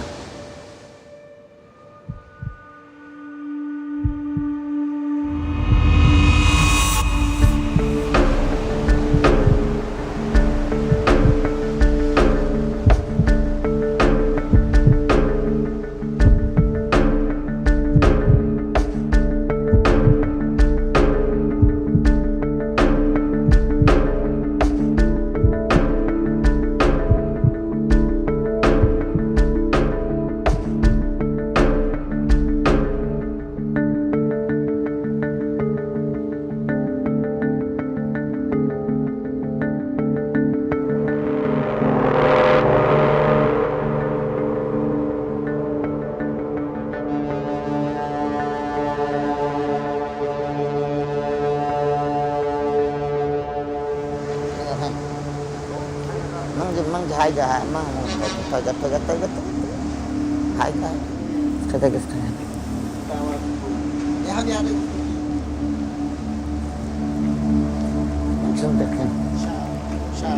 mang hai ga mang taga hai ga kada gas kana ya hadi hadi macam dekan sha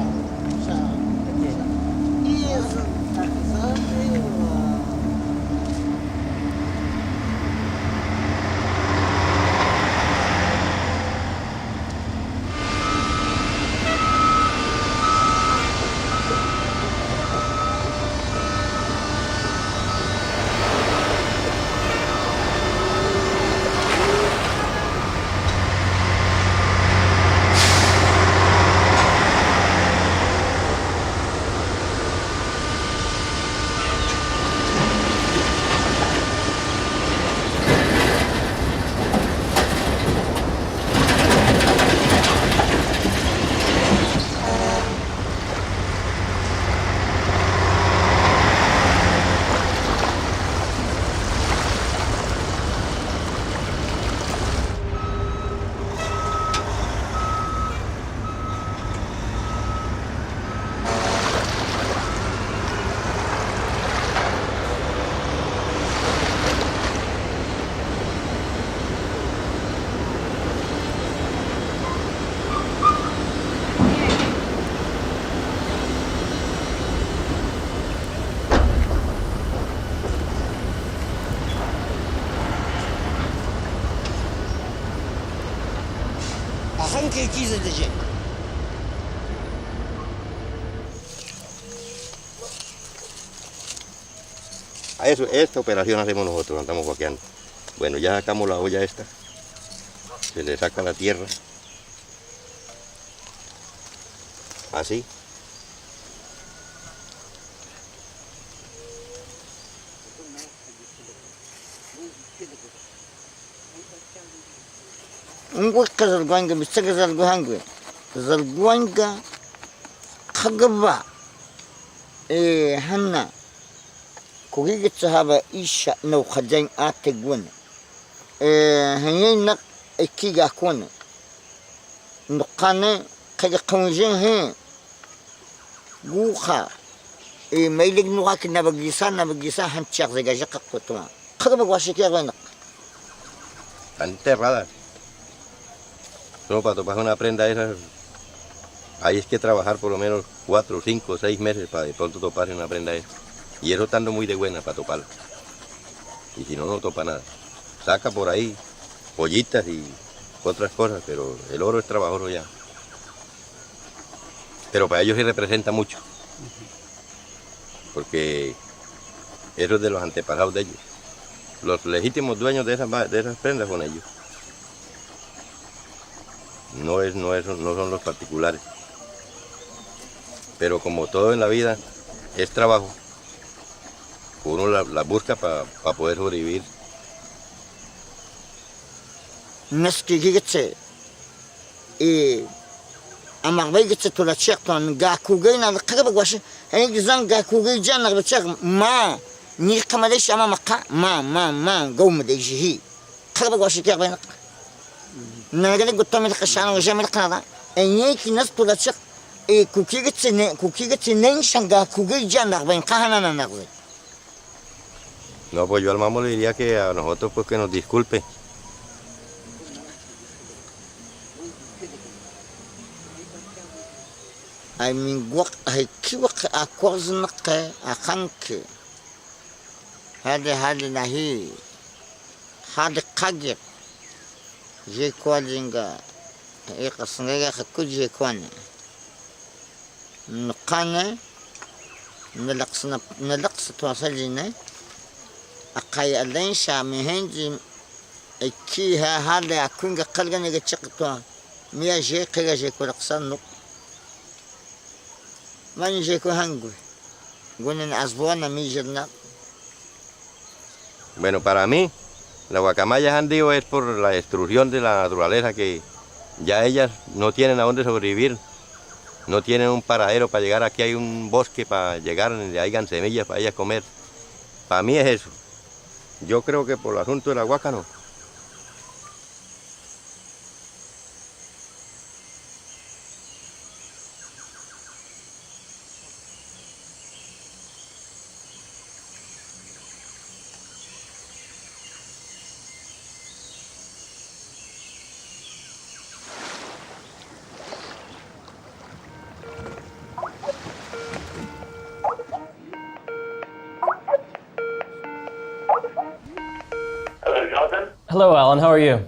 hankali da je. A eso, esta operación hacemos nosotros, no andamos guaqueando. Bueno, ya sacamos la olla esta, se le saca la tierra, así. Un hueca zalguanga, bisaga zalguanga, zalguanga kagaba, hanna, kugiga sahaba isha no khadain ate gwen, hanyina ikiga kwen, nukane kaga kawnjin he, guha, mailig nukak nabagisa hanchak zagaja kakotwa, kagaba washiki agwana. Están enterradas. No, para topar una prenda de esas, hay es que trabajar por lo menos 4, 5, 6 meses para de pronto toparse una prenda de esas. Y eso estando muy de buena para toparla. Y si no, no topa nada. Saca por ahí pollitas y otras cosas, pero el oro es trabajoso ya. Pero para ellos sí representa mucho. Porque eso es de los antepasados de ellos. Los legítimos dueños de esas prendas son ellos. No son los particulares. Pero como todo en la vida es trabajo, uno la busca para poder sobrevivir. Naskigitse, amagbaygitse tola chekton gakugay na kagaba gwashi, gizan gakugay jan na chek ma ni kamalesh ama maka ma gawm de jihi kagaba gwashi kya bayna. Nagale guttamil qashana wa jamil qada anyeki nas tola chek kukigitse nen shanga kugay jan na bayn qahana na nagwe. No, pues yo al mamo le diría que a nosotros pues que nos disculpe. Ay min waq ay kiwaq akwaznak akanke. هذا نهي هذا قاجر جي كوالينغا يقصنغا خكو جي كوان نقانا نلقص تواصلنا أقاي ألين شامهين جي إكيها هذا أكونغا قلقنا يتشقطوا ميا جي قيا جي كولقصان نق ما نجي كو هنغو قلنا أسبوعنا ميجرنا. Bueno, para mí, las guacamayas han dicho es por la destrucción de la naturaleza, que ya ellas no tienen a dónde sobrevivir, no tienen un paradero para llegar. Aquí hay un bosque para llegar, donde hayan semillas para ellas comer. Para mí es eso. Yo creo que por el asunto de la guaca no. Hello, Alan. How are you?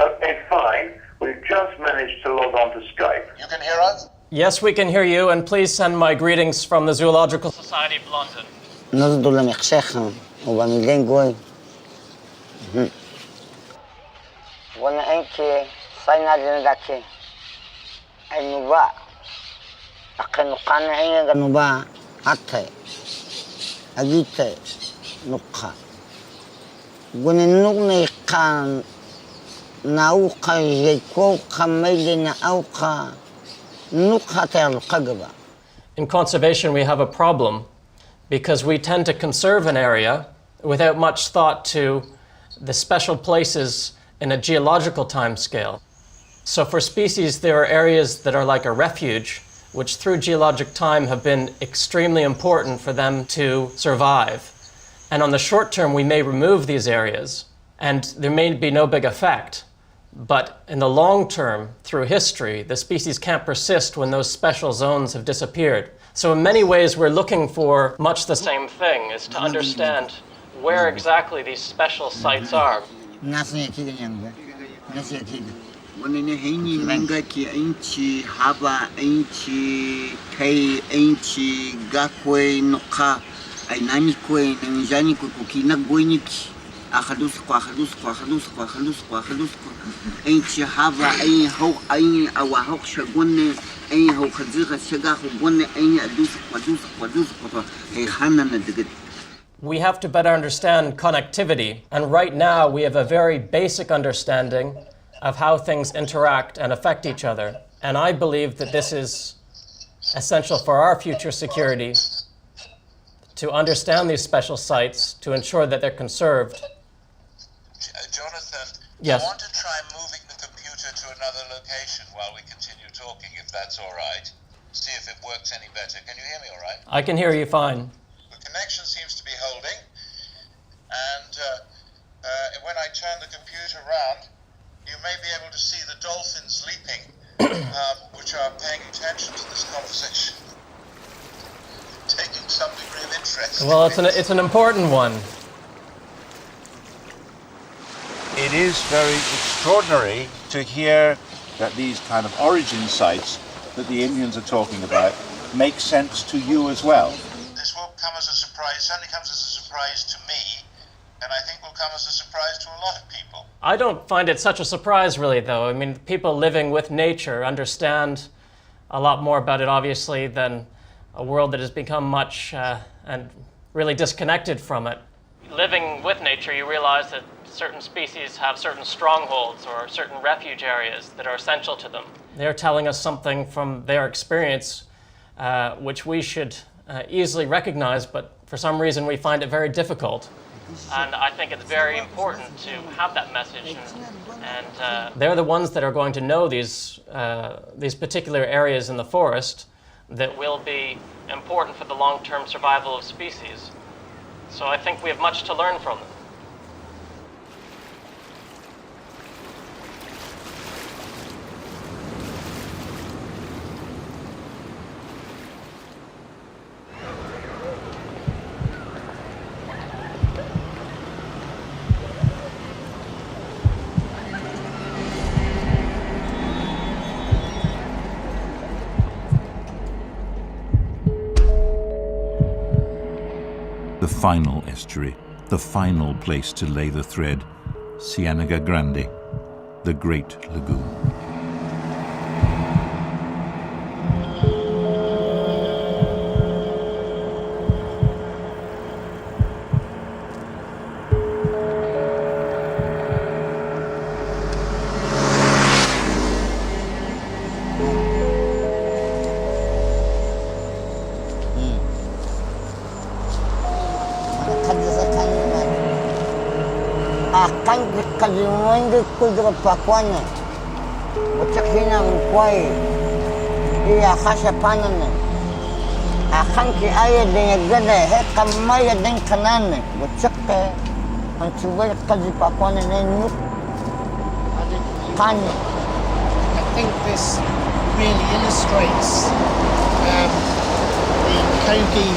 Okay, fine. We've just managed to log on to Skype. You can hear us? Yes, we can hear you, and please send my greetings from the Zoological Society of London. نزدو لمخشخهم وبميلين قوي وانا انكي صاينا جندكي النبا اقن قانعين النبا حتى اجيت نقا وانا نغني قان ناوقا يكو خميلنا اوقا نقا تلققبا. In conservation, we have a problem because we tend to conserve an area without much thought to the special places in a geological time scale. So for species, there are areas that are like a refuge, which through geologic time have been extremely important for them to survive. And on the short term, we may remove these areas, and there may be no big effect. But in the long term, through history, the species can't persist when those special zones have disappeared. So in many ways, we're looking for much the same thing, is to understand where exactly these special sites are. ونني هيني منغاكي انتي هابا انتي تي انتي غاكوي نقا اي ناني كوي نجاني كوكي نغوينيكي اخلوسكو انتي هابا اي هو اي او هو شغوني اي هو خزيغا شغا غوني اي ادوسكو هي خانا ندغت. We have to better understand connectivity, and right now we have a very basic understanding of how things interact and affect each other. And I believe that this is essential for our future security, to understand these special sites, to ensure that they're conserved. Jonathan, yes. I want to try moving the computer to another location while we continue talking, if that's all right. See if it works any better. Can you hear me all right? I can hear you fine. The connection seems to be holding, and when I turn the computer around, you may be able to see the dolphins leaping, which are paying attention to this conversation, taking some degree of interest. Well, it's an important one. It is very extraordinary to hear that these kind of origin sites that the Indians are talking about make sense to you as well. This won't come as a surprise, it certainly comes as a surprise to me, and I think will come as a surprise to a lot of people. I don't find it such a surprise, really, though. I mean, people living with nature understand a lot more about it, obviously, than a world that has become much and really disconnected from it. Living with nature, you realize that certain species have certain strongholds or certain refuge areas that are essential to them. They're telling us something from their experience, which we should easily recognize, but for some reason we find it very difficult. And I think it's very important to have that message. And they're the ones that are going to know these particular areas in the forest that will be important for the long-term survival of species. So I think we have much to learn from them. The final estuary, the final place to lay the thread, Cienega Grande, the Great Lagoon. كل باكوانا وتحينا مكواي هي خشبانا أخانك آية دين جدا هيك ما يدين كنان وتشقى أنتوا كذي باكوانا نينو كان. I think this really illustrates the Kogi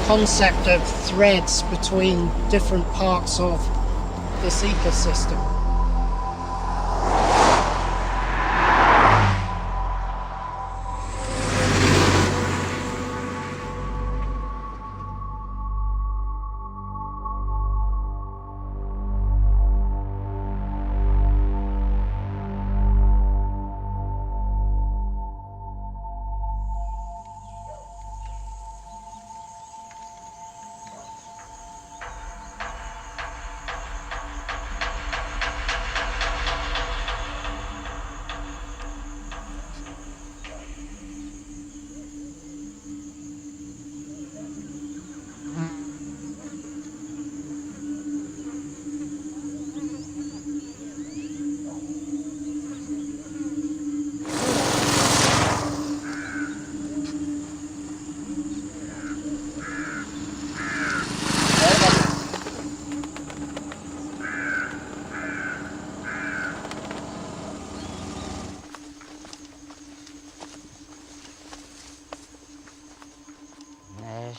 concept of threads between different parts of this ecosystem.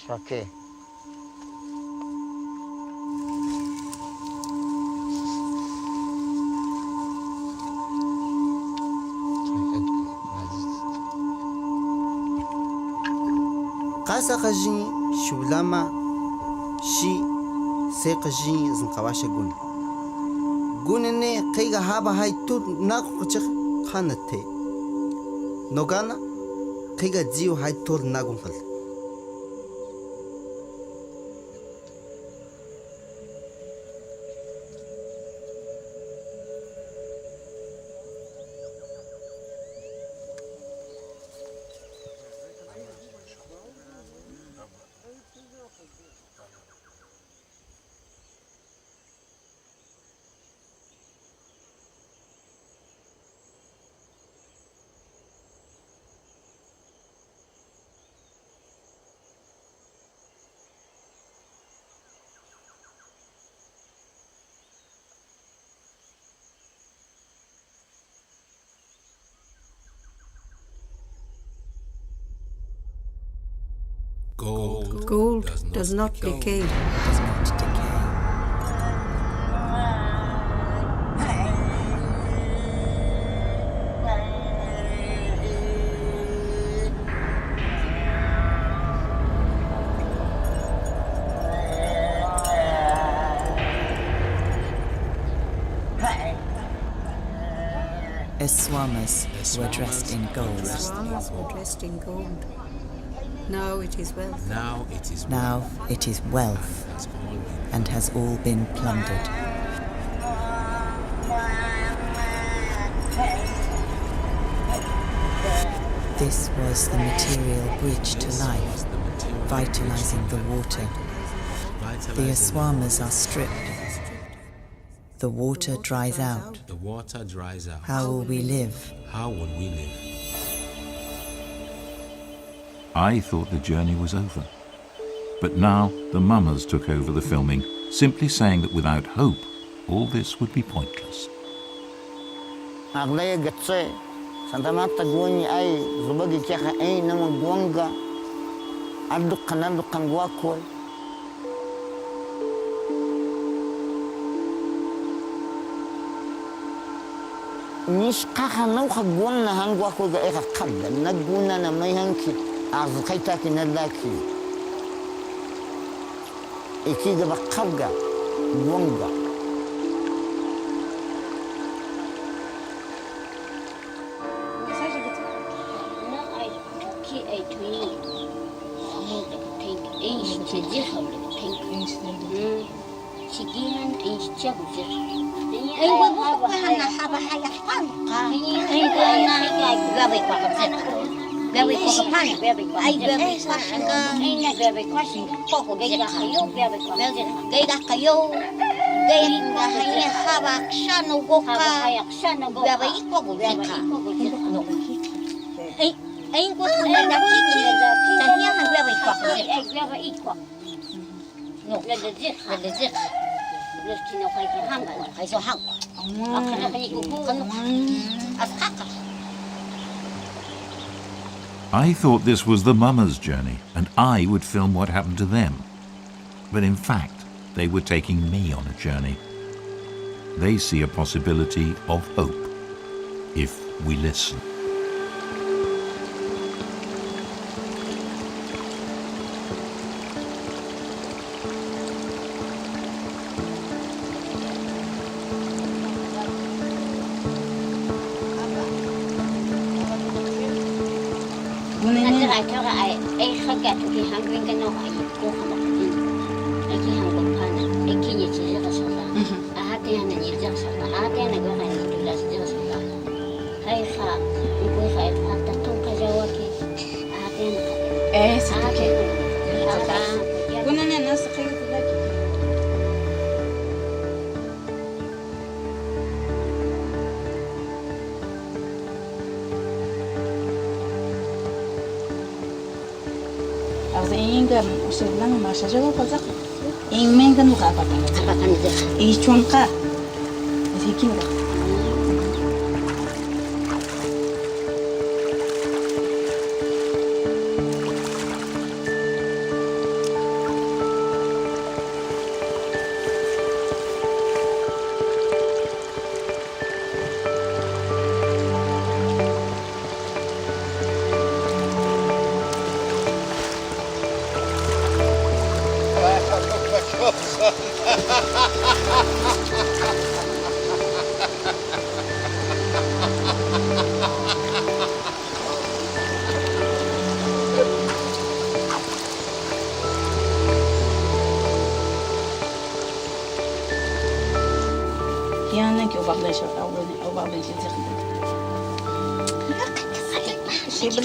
Okay. Kasa kajin shulama shi sai kajin zin kawashe gun. Gunene kaiga haba haitu na kuchik khanate. Nogana kaiga jiu haitu na gunkal. Gold does not decay. Does not decay. Eswamas were dressed in gold. Eswamas were dressed in gold. Now it is wealth. Now it is Now it is wealth and has all been plundered. This was the material bridge to life, vitalizing the water. The Eswamas are stripped. The water dries out. The water dries out. How will we live? How will we live? I thought the journey was over. But now the mummers took over the filming, simply saying that without hope, all this would be pointless. Aglaya gatse, Santa Marta gwani ay zubagi kaka ay nama gwanga, adukan gwakol. Nish kaka nauka gwang na hangwako ga eka kabda, naguna na may hanki, azkaitaki na laki. Ikiga ba kabga, gwanga. I thought this was the mummers' journey, and I would film what happened to them. But in fact, they were taking me on a journey. they see a possibility of hope if we listen. Sheba